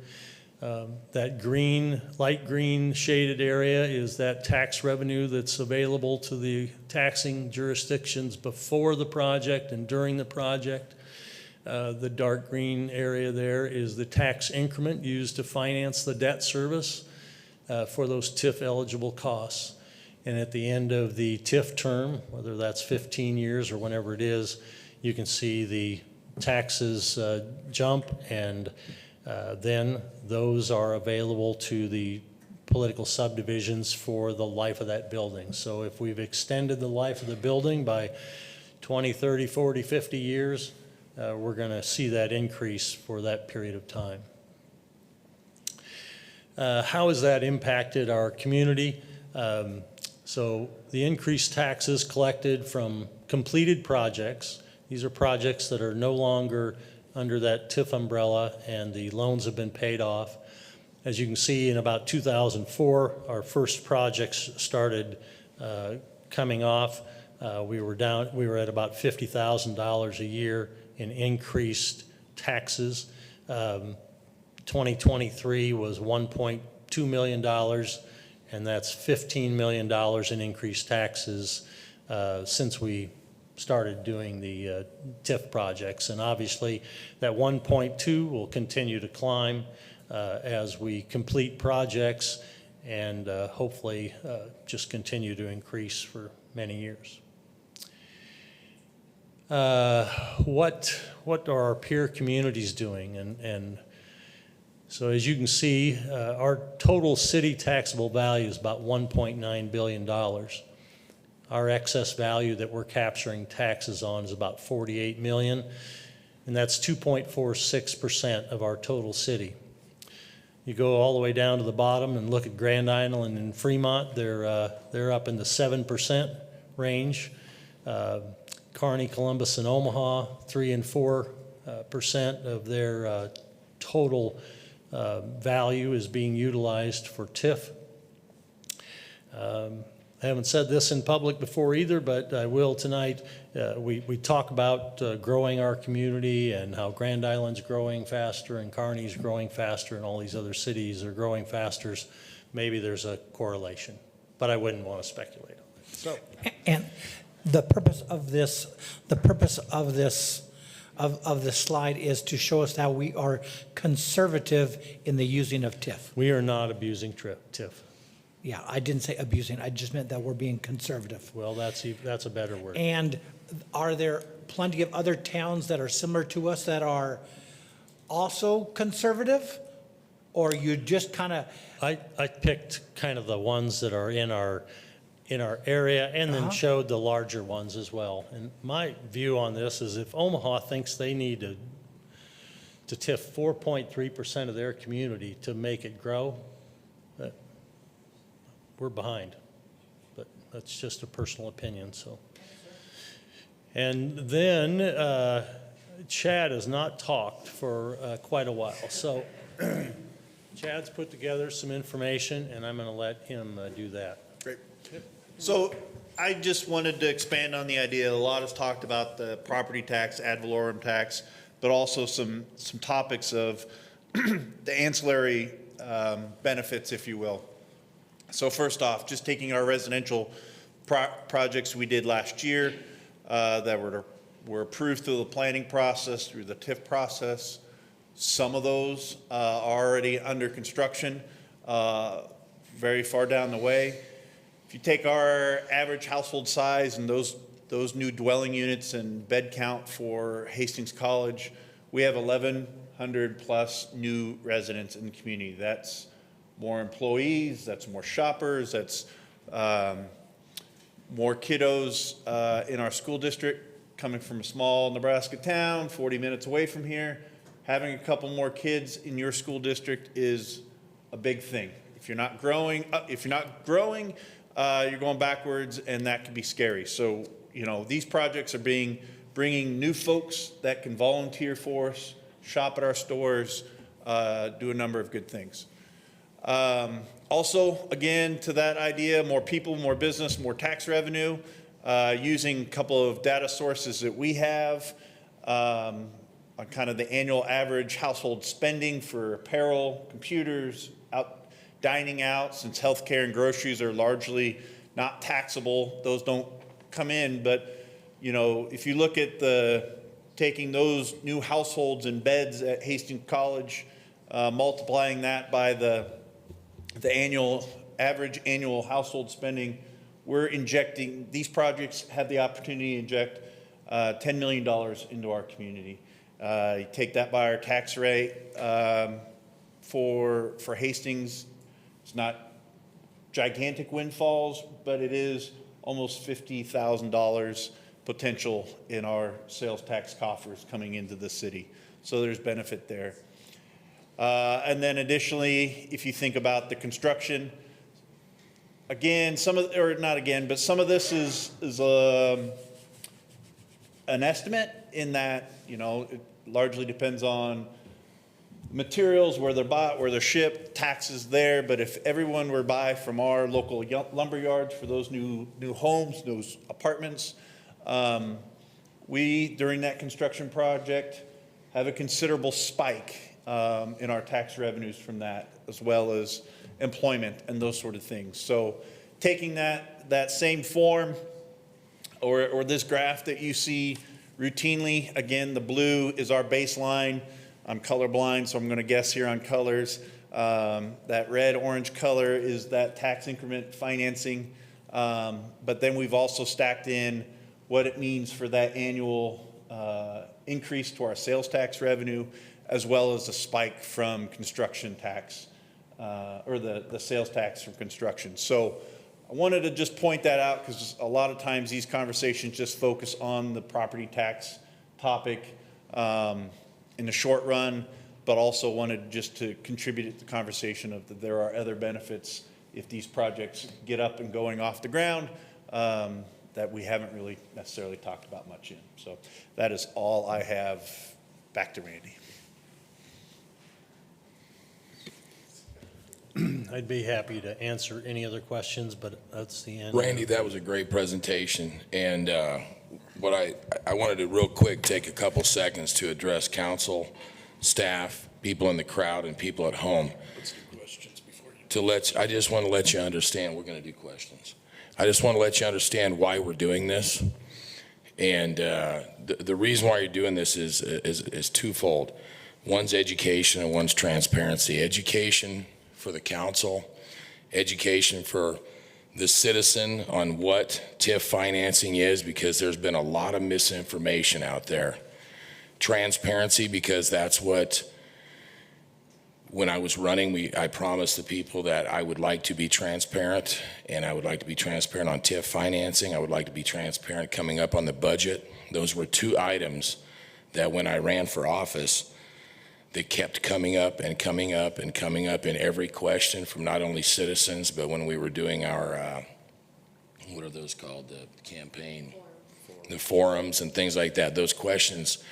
That green, light green shaded area is that tax revenue that's available to the taxing jurisdictions before the project and during the project. The dark green area there is the tax increment used to finance the debt service for those TIF eligible costs. And at the end of the TIF term, whether that's 15 years or whenever it is, you can see the taxes jump, and then those are available to the political subdivisions for the life of that building. So if we've extended the life of the building by 20, 30, 40, 50 years, we're going to see that increase for that period of time. How has that impacted our community? So the increased taxes collected from completed projects, these are projects that are no longer under that TIF umbrella and the loans have been paid off. As you can see, in about 2004, our first projects started coming off. We were at about $50,000 a year in increased taxes. 2023 was $1.2 million, and that's $15 million in increased taxes since we started doing the TIF projects. And obviously, that 1.2 will continue to climb as we complete projects and hopefully just continue to increase for many years. What are our peer communities doing? And So as you can see, our total city taxable value is about $1.9 billion. Our excess value that we're capturing taxes on is about $48 million, and that's 2.46% of our total city. You go all the way down to the bottom and look at Grand Island and Fremont, they're up in the 7% range. Kearney, Columbus, and Omaha, 3 and 4% of their total value is being utilized for TIF. I haven't said this in public before either, but I will tonight. We talk about growing our community and how Grand Island's growing faster and Kearney's growing faster and all these other cities are growing faster. Maybe there's a correlation, but I wouldn't want to speculate on it. So, And the purpose of this slide is to show us how we are conservative in the using of TIF. we are not abusing TIF. Yeah, I didn't say abusing, I just meant that we're being conservative. Well, that's a better word. And are there plenty of other towns that are similar to us that are also conservative? Or you just kind of, I picked kind of the ones that are in our area and then showed the larger ones as well. And my view on this is if Omaha thinks they need to TIF 4.3% of their community to make it grow, we're behind. But that's just a personal opinion, so. And then Chad has not talked for quite a while. So Chad's put together some information, and I'm going to let him do that. Great. So I just wanted to expand on the idea. A lot has talked about the property tax, ad valorem tax, but also some topics of the ancillary benefits, if you will. So first off, just taking our residential projects we did last year that were approved through the planning process, through the TIF process. Some of those are already under construction, very far down the way. If you take our average household size and those new dwelling units and bed count for Hastings College, we have 1,100 plus new residents in the community. That's more employees, that's more shoppers, that's more kiddos in our school district coming from a small Nebraska town, 40 minutes away from here. Having a couple more kids in your school district is a big thing. If you're not growing, you're going backwards, and that can be scary. So, you know, these projects are bringing new folks that can volunteer for us, shop at our stores, do a number of good things. Also, again, to that idea, more people, more business, more tax revenue, using a couple of data sources that we have on kind of the annual average household spending for apparel, computers, dining out, since healthcare and groceries are largely not taxable. Those don't come in, but you know, if you look at taking those new households and beds at Hastings College, multiplying that by the average annual household spending, we're injecting, these projects have the opportunity to inject $10 million into our community. You take that by our tax rate for Hastings, it's not gigantic windfalls, but it is almost $50,000 potential in our sales tax coffers coming into the city. So there's benefit there. And then additionally, if you think about the construction, again, some of this is an estimate in that, you know, it largely depends on materials, where they're bought, where they're shipped, taxes there. But if everyone were to buy from our local lumber yards for those new homes, those apartments, we, during that construction project, have a considerable spike in our tax revenues from that, as well as employment and those sort of things. So taking that same form or this graph that you see routinely, again, the blue is our baseline. I'm colorblind, so I'm going to guess here on colors. That red, orange color is that tax increment financing. But then we've also stacked in what it means for that annual increase to our sales tax revenue, as well as a spike from construction tax, or the sales tax from construction. So I wanted to just point that out because a lot of times these conversations just focus on the property tax topic in the short run, but also wanted just to contribute to the conversation of that there are other benefits if these projects get up and going off the ground that we haven't really necessarily talked about much in. So that is all I have. Back to Randy. I'd be happy to answer any other questions, but that's the end. Randy, that was a great presentation, and what I wanted to real quick take a couple seconds to address council, staff, people in the crowd, and people at home. Let's do questions before you. I just want to let you understand, we're going to do questions. I just want to let you understand why we're doing this, and the reason why you're doing this is twofold. One's education and one's transparency. Education for the council, education for the citizen on what TIF financing is, because there's been a lot of misinformation out there. Transparency, because that's what, when I was running, I promised the people that I would like to be transparent, and I would like to be transparent on TIF financing. I would like to be transparent coming up on the budget. Those were two items that when I ran for office, that kept coming up and coming up and coming up in every question from not only citizens, but when we were doing our, what are those called, the campaign, the forums and things like that, those questions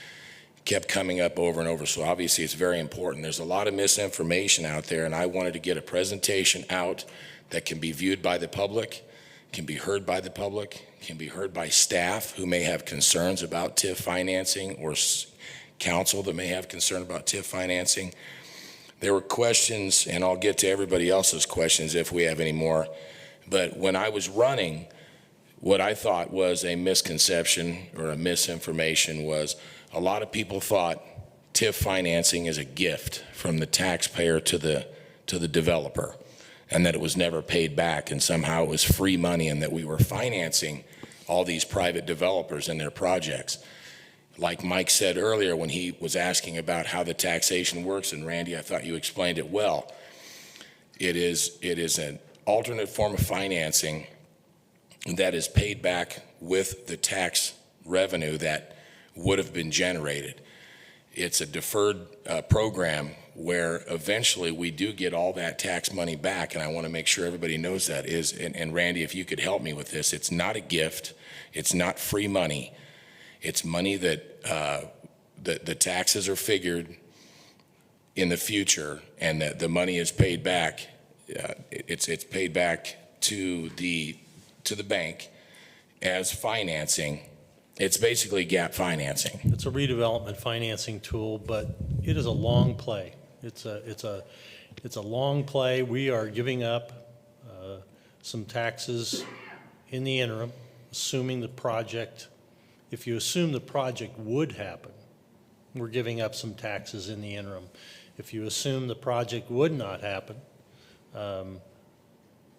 kept coming up over and over. So obviously it's very important. There's a lot of misinformation out there, and I wanted to get a presentation out that can be viewed by the public, can be heard by the public, can be heard by staff who may have concerns about TIF financing, or council that may have concern about TIF financing. There were questions, and I'll get to everybody else's questions if we have any more, but when I was running, what I thought was a misconception or a misinformation was a lot of people thought TIF financing is a gift from the taxpayer to the developer, and that it was never paid back, and somehow it was free money, and that we were financing all these private developers and their projects. Like Mike said earlier when he was asking about how the taxation works, and Randy, I thought you explained it well. It is an alternate form of financing that is paid back with the tax revenue that would have been generated. It's a deferred program where eventually we do get all that tax money back, and I want to make sure everybody knows that is, and Randy, if you could help me with this, it's not a gift, it's not free money. It's money that the taxes are figured in the future, and that the money is paid back. It's paid back to the bank as financing. It's basically gap financing. It's a redevelopment financing tool, but it is a long play. It's a long play. We are giving up some taxes in the interim, assuming the project. If you assume the project would happen, we're giving up some taxes in the interim. If you assume the project would not happen,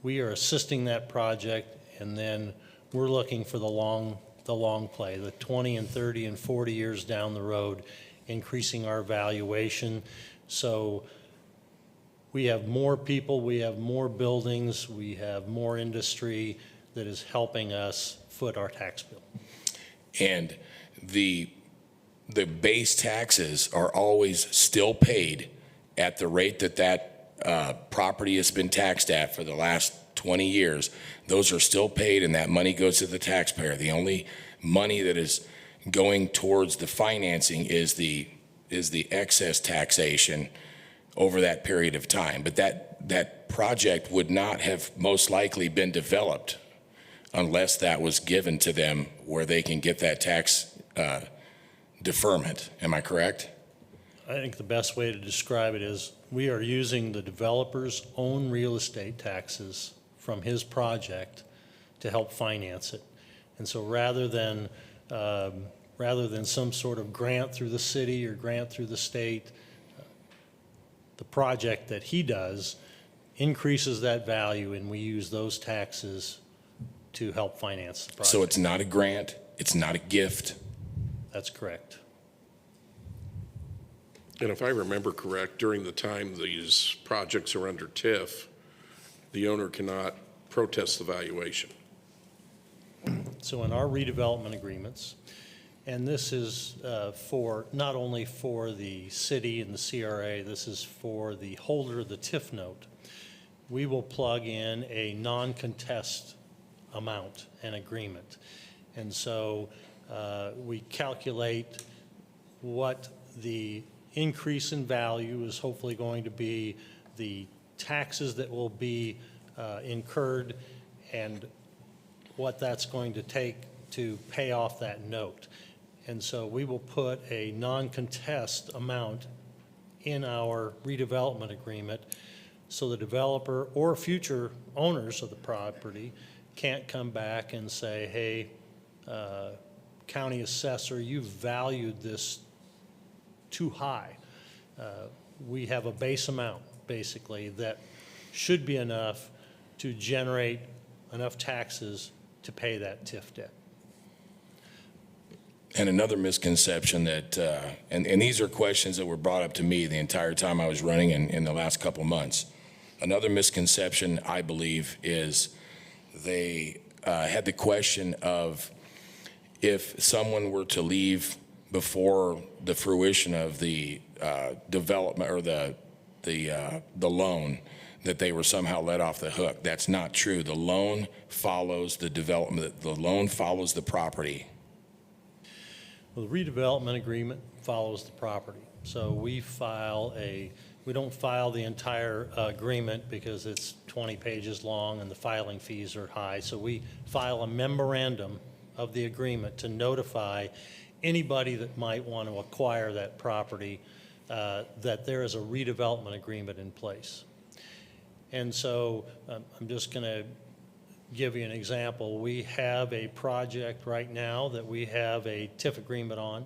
we are assisting that project, and then we're looking for the long play, the 20 and 30 and 40 years down the road, increasing our valuation. So we have more people, we have more buildings, we have more industry that is helping us foot our tax bill. And the base taxes are always still paid at the rate that property has been taxed at for the last 20 years. Those are still paid, and that money goes to the taxpayer. The only money that is going towards the financing is the excess taxation over that period of time. But that project would not have most likely been developed unless that was given to them where they can get that tax deferment. Am I correct? I think the best way to describe it is we are using the developer's own real estate taxes from his project to help finance it. And so rather than some sort of grant through the city or grant through the state, the project that he does increases that value, and we use those taxes to help finance the project. So it's not a grant, it's not a gift. That's correct. And if I remember correct, during the time these projects are under TIF, the owner cannot protest the valuation. So in our redevelopment agreements, and this is for, not only for the city and the CRA, this is for the holder of the TIF note, we will plug in a non-contest amount and agreement. And so we calculate what the increase in value is hopefully going to be, the taxes that will be incurred, and what that's going to take to pay off that note. And so we will put a non-contest amount in our redevelopment agreement so the developer or future owners of the property can't come back and say, hey, county assessor, you valued this too high. We have a base amount, basically, that should be enough to generate enough taxes to pay that TIF debt. And another misconception that, and these are questions that were brought up to me the entire time I was running in the last couple months. Another misconception, I believe, is they had the question of if someone were to leave before the fruition of the development or the loan, that they were somehow let off the hook. That's not true. The loan follows the development. The loan follows the property. Well, the redevelopment agreement follows the property. So we don't file the entire agreement because it's 20 pages long and the filing fees are high. So we file a memorandum of the agreement to notify anybody that might want to acquire that property that there is a redevelopment agreement in place. And so I'm just going to give you an example. We have a project right now that we have a TIF agreement on,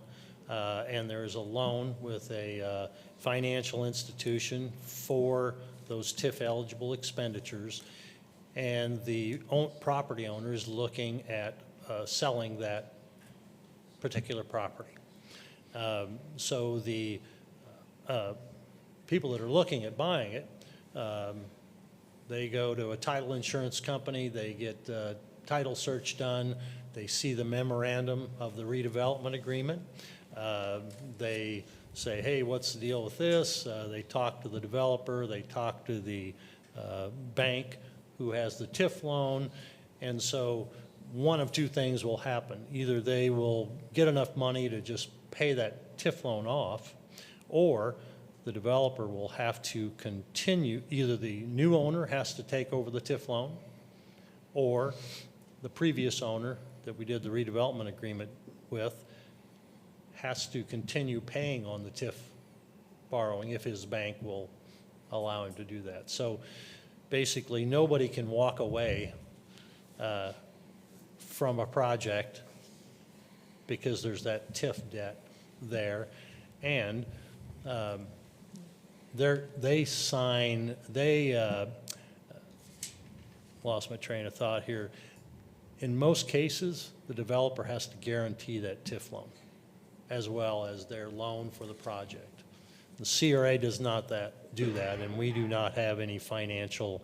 and there is a loan with a financial institution for those TIF eligible expenditures, and the property owner is looking at selling that particular property. So the people that are looking at buying it, they go to a title insurance company, they get title search done, they see the memorandum of the redevelopment agreement, they say, hey, what's the deal with this? They talk to the developer, they talk to the bank who has the TIF loan, and so one of two things will happen. Either they will get enough money to just pay that TIF loan off, or the developer will have to continue, either the new owner has to take over the TIF loan, or the previous owner that we did the redevelopment agreement with has to continue paying on the TIF borrowing if his bank will allow him to do that. So basically, nobody can walk away from a project because there's that TIF debt there, and lost my train of thought here. In most cases, the developer has to guarantee that TIF loan as well as their loan for the project. The CRA does not do that, and we do not have any financial,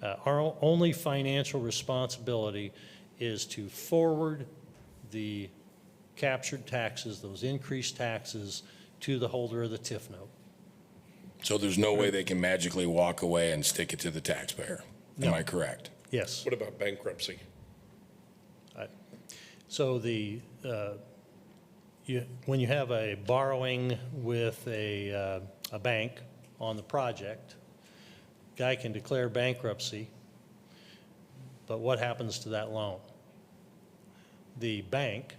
our only financial responsibility is to forward the captured taxes, those increased taxes, to the holder of the TIF note. So there's no way they can magically walk away and stick it to the taxpayer. Am No. I correct? Yes. What about bankruptcy? So when you have a borrowing with a bank on the project, guy can declare bankruptcy, but what happens to that loan? The bank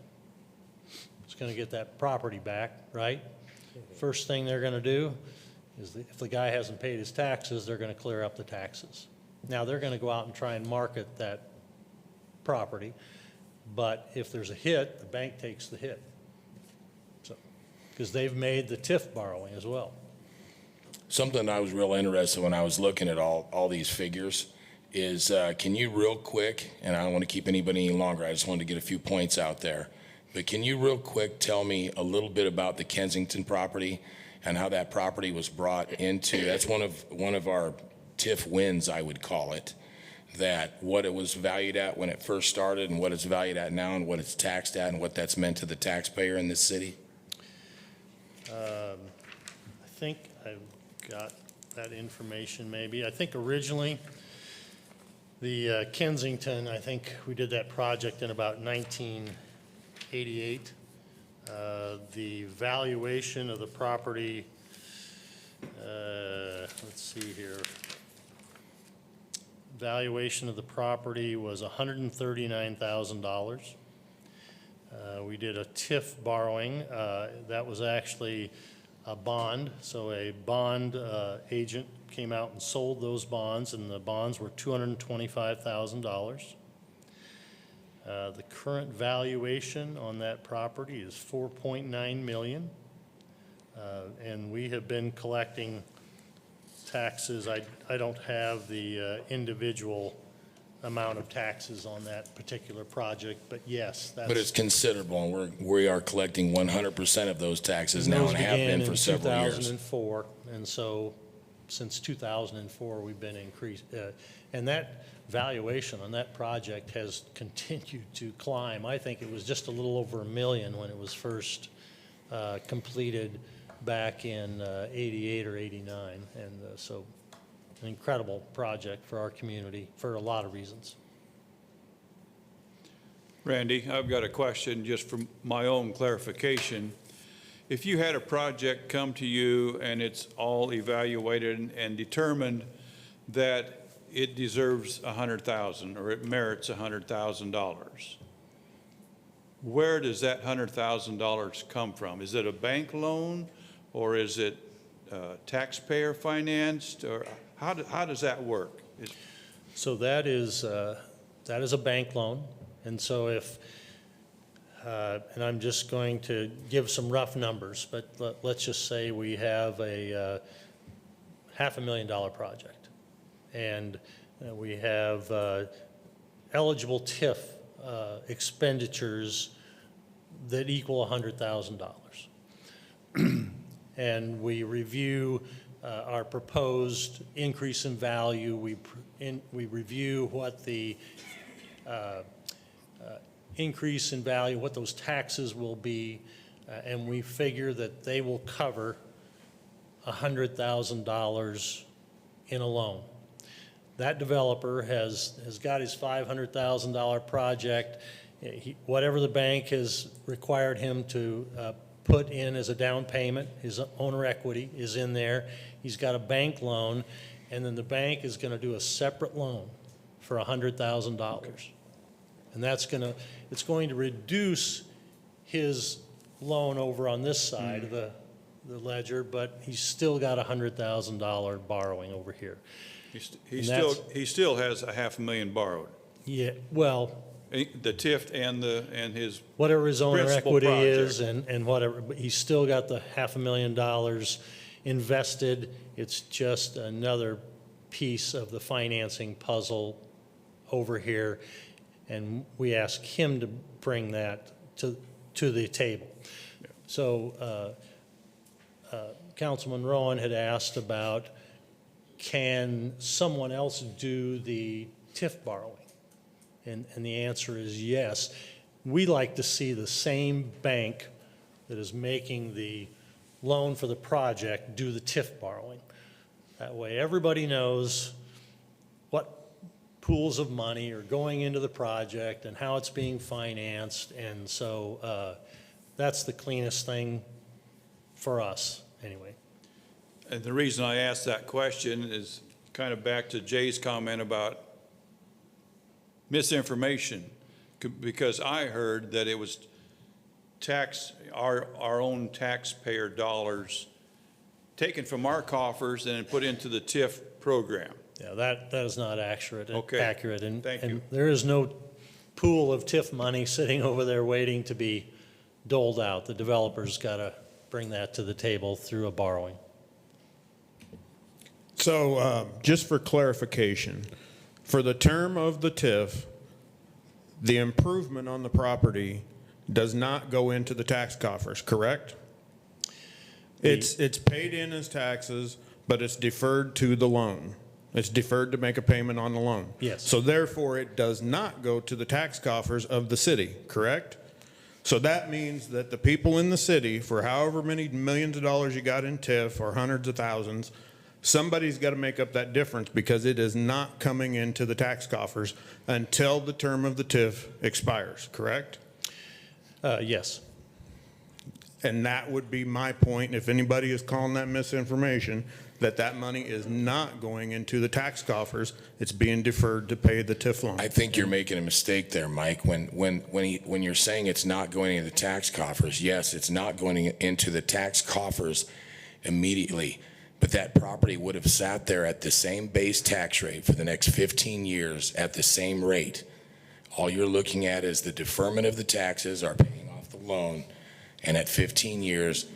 is going to get that property back, right? First thing they're going to do is if the guy hasn't paid his taxes, they're going to clear up the taxes. Now, they're going to go out and try and market that property, but if there's a hit, the bank takes the hit. So, because they've made the TIF borrowing as well. Something I was real interested when I was looking at all these figures is, can you real quick, and I don't want to keep anybody any longer, I just wanted to get a few points out there, but can you real quick tell me a little bit about the Kensington property and how that property was brought into, that's one of our TIF wins, I would call it, that what it was valued at when it first started and what it's valued at now and what it's taxed at and what that's meant to the taxpayer in this city? I think I've got that information maybe. I think originally the Kensington, I think we did that project in about 1988. The valuation of the property, let's see here. Valuation of the property was $139,000. We did a TIF borrowing. That was actually a bond. So a bond agent came out and sold those bonds, and the bonds were $225,000. The current valuation on that property is $4.9 million. And we have been collecting taxes. I don't have the individual amount of taxes on that particular project, but yes, that's. But it's considerable, and we are collecting 100% of those taxes now and have been for several years. Those began in 2004, and so since 2004, we've been increased. And that valuation on that project has continued to climb. I think it was just a little over $1 million when it was first completed back in 88 or 89. And so an incredible project for our community for a lot of reasons. Randy, I've got a question just for my own clarification. If you had a project come to you and it's all evaluated and determined that it deserves $100,000 or it merits $100,000, where does that $100,000 come from? Is it a bank loan, or is it taxpayer financed, or how does that work? So that is a bank loan, and so if and I'm just going to give some rough numbers, but let's just say we have a $500,000 project, and we have eligible TIF expenditures that equal $100,000. And we review our proposed increase in value. We review what the increase in value, what those taxes will be, and we figure that they will cover $100,000 in a loan. That developer has got his $500,000 project. Whatever the bank has required him to put in as a down payment, his owner equity is in there. He's got a bank loan, and then the bank is going to do a separate loan for $100,000. And it's going to reduce his loan over on this side of the ledger, but he's still got $100,000 borrowing over here. He still has $500,000 borrowed. Yeah, well, The TIF and his whatever his owner principal equity project. is and whatever, but he's still got the $500,000 invested. It's just another piece of the financing puzzle over here, and we ask him to bring that to the table. Yeah. So Councilman Rowan had asked about, can someone else do the TIF borrowing? And the answer is yes. We like to see the same bank that is making the loan for the project do the TIF borrowing. That way everybody knows what pools of money are going into the project and how it's being financed. And so that's the cleanest thing for us anyway. And the reason I asked that question is kind of back to Jay's comment about misinformation, because I heard that it was our own taxpayer dollars taken from our coffers and put into the TIF program. Yeah, that is not accurate. Okay. Accurate, and Thank you. there is no pool of TIF money sitting over there waiting to be doled out. The developer's got to bring that to the table through a borrowing. So just for clarification, for the term of the TIF, the improvement on the property does not go into the tax coffers, correct? It's paid in as taxes, but it's deferred to the loan. It's deferred to make a payment on the loan. Yes. So therefore, it does not go to the tax coffers of the city, correct? So that means that the people in the city, for however many millions of dollars you got in TIF or hundreds of thousands, somebody's got to make up that difference because it is not coming into the tax coffers until the term of the TIF expires, correct? Yes. And that would be my point, if anybody is calling that misinformation, that money is not going into the tax coffers, it's being deferred to pay the TIF loan. I think you're making a mistake there, Mike, when you're saying it's not going into the tax coffers. Yes, it's not going into the tax coffers immediately, but that property would have sat there at the same base tax rate for the next 15 years at the same rate. All you're looking at is the deferment of the taxes are paying off the loan, and at 15 years,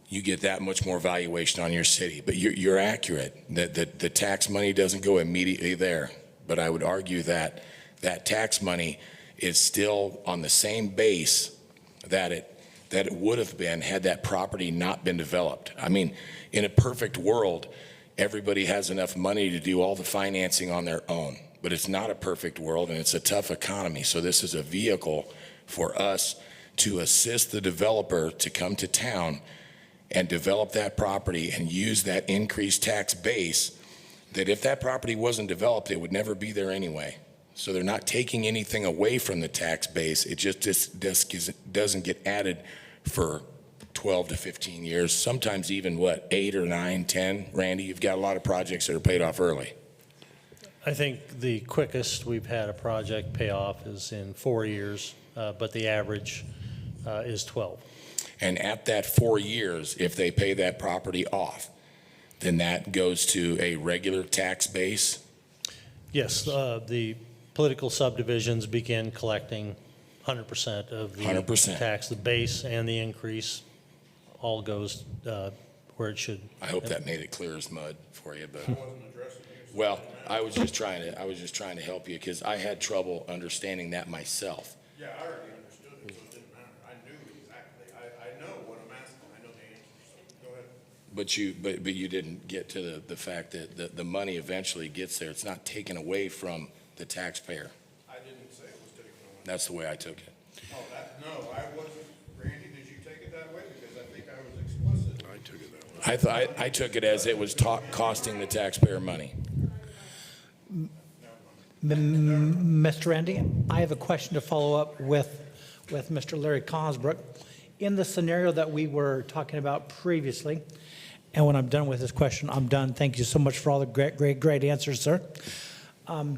you get that much more valuation on your city. But you're accurate that the tax money doesn't go immediately there. But I would argue that that tax money is still on the same base that it would have been had that property not been developed. I mean, in a perfect world, everybody has enough money to do all the financing on their own. But it's not a perfect world, and it's a tough economy. So this is a vehicle for us to assist the developer to come to town and develop that property and use that increased tax base that if that property wasn't developed, it would never be there anyway. So they're not taking anything away from the tax base. It just doesn't get added for 12 to 15 years, sometimes even, 8 or 9, 10? Randy, you've got a lot of projects that are paid off early. I think the quickest we've had a project pay off is in 4 years, but the average is 12. And at that 4 years, if they pay that property off, then that goes to a regular tax base? Yes, the political subdivisions begin collecting 100% of the 100%. tax. The base and the increase all goes where it should. I hope that made it clear as mud for you, but. Well, I was just trying to help you because I had trouble understanding that myself. Yeah, I already understood it, so it didn't matter. I knew exactly. I know what I'm asking. I know the answer, so go ahead. But you didn't get to the fact that the money eventually gets there. It's not taken away from the taxpayer. I didn't say it was taken away. That's the way I took it. Oh, no, I wasn't. Randy, did you take it that way? Because I think I was explicit. I took it that way. I took it as it was costing the taxpayer money. Mr. Randy, I have a question to follow up with Mr. Larry Cosbrook. In the scenario that we were talking about previously, and when I'm done with this question, I'm done. Thank you so much for all the great answers, sir. The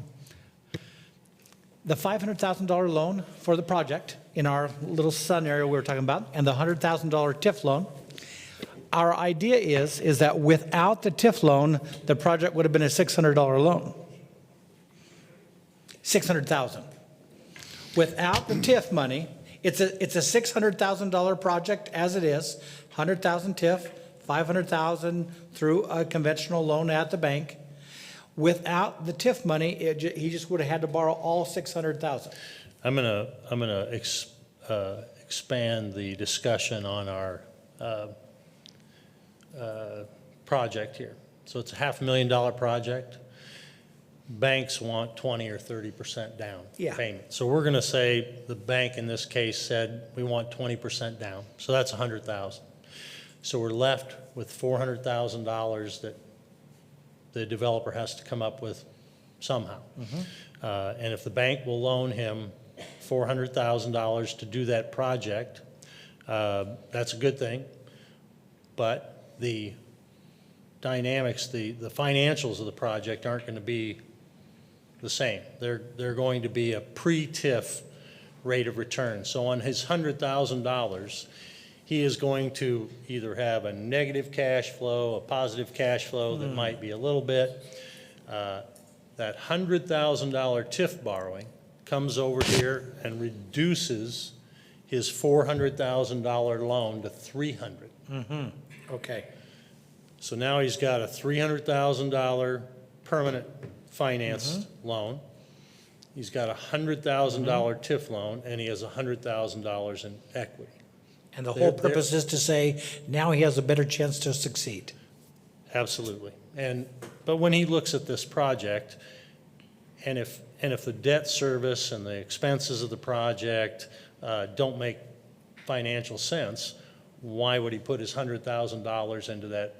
$500,000 loan for the project in our little scenario we were talking about, and the $100,000 TIF loan, our idea is that without the TIF loan, the project would have been a $600 loan. 600,000. Without the TIF money, it's a $600,000 project as it is, 100,000 TIF, 500,000 through a conventional loan at the bank. Without the TIF money, he just would have had to borrow all 600,000. I'm gonna expand the discussion on our project here. So it's a $500,000 project. Banks want 20 or 30% down payment. So we're going to say the bank in this case said we want 20% down. So that's 100,000. So we're left with $400,000 that the developer has to come up with somehow. And if the bank will loan him $400,000 to do that project, that's a good thing. But the dynamics, the financials of the project aren't going to be the same. They're going to be a pre-TIF rate of return. So on his $100,000, he is going to either have a negative cash flow, a positive cash flow that might be a little bit. That $100,000 TIF borrowing comes over here and reduces his $400,000 loan to $300,000. Okay. So now he's got a $300,000 permanent financed loan. He's got a $100,000 TIF loan, and he has $100,000 in equity. And the whole They're- purpose is to say, now he has a better chance to succeed. Absolutely. But when he looks at this project, and if the debt service and the expenses of the project don't make financial sense, why would he put his $100,000 into that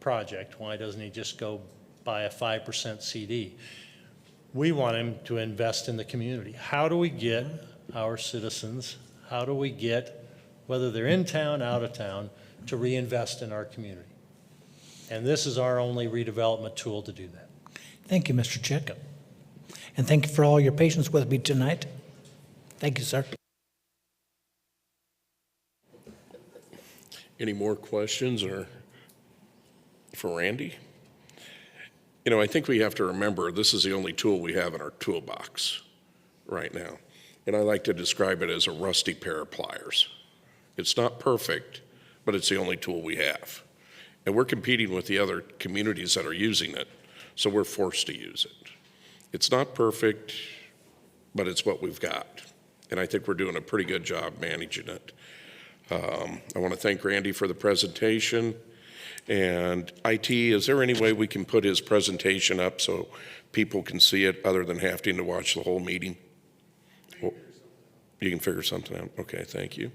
project? Why doesn't he just go buy a 5% CD? We want him to invest in the community. How do we get our citizens, how do we get, whether they're in town, out of town, to reinvest in our community? And this is our only redevelopment tool to do that. Thank you, Mr. Chick. And thank you for all your patience with me tonight. Thank you, sir. Any more questions or for Randy? You know, I think we have to remember this is the only tool we have in our toolbox right now. And I like to describe it as a rusty pair of pliers. It's not perfect, but it's the only tool we have. And we're competing with the other communities that are using it, so we're forced to use it. It's not perfect, but it's what we've got. And I think we're doing a pretty good job managing it. I want to thank Randy for the presentation. And IT, is there any way we can put his presentation up so people can see it other than having to watch the whole meeting? You can figure something out. Okay, thank you.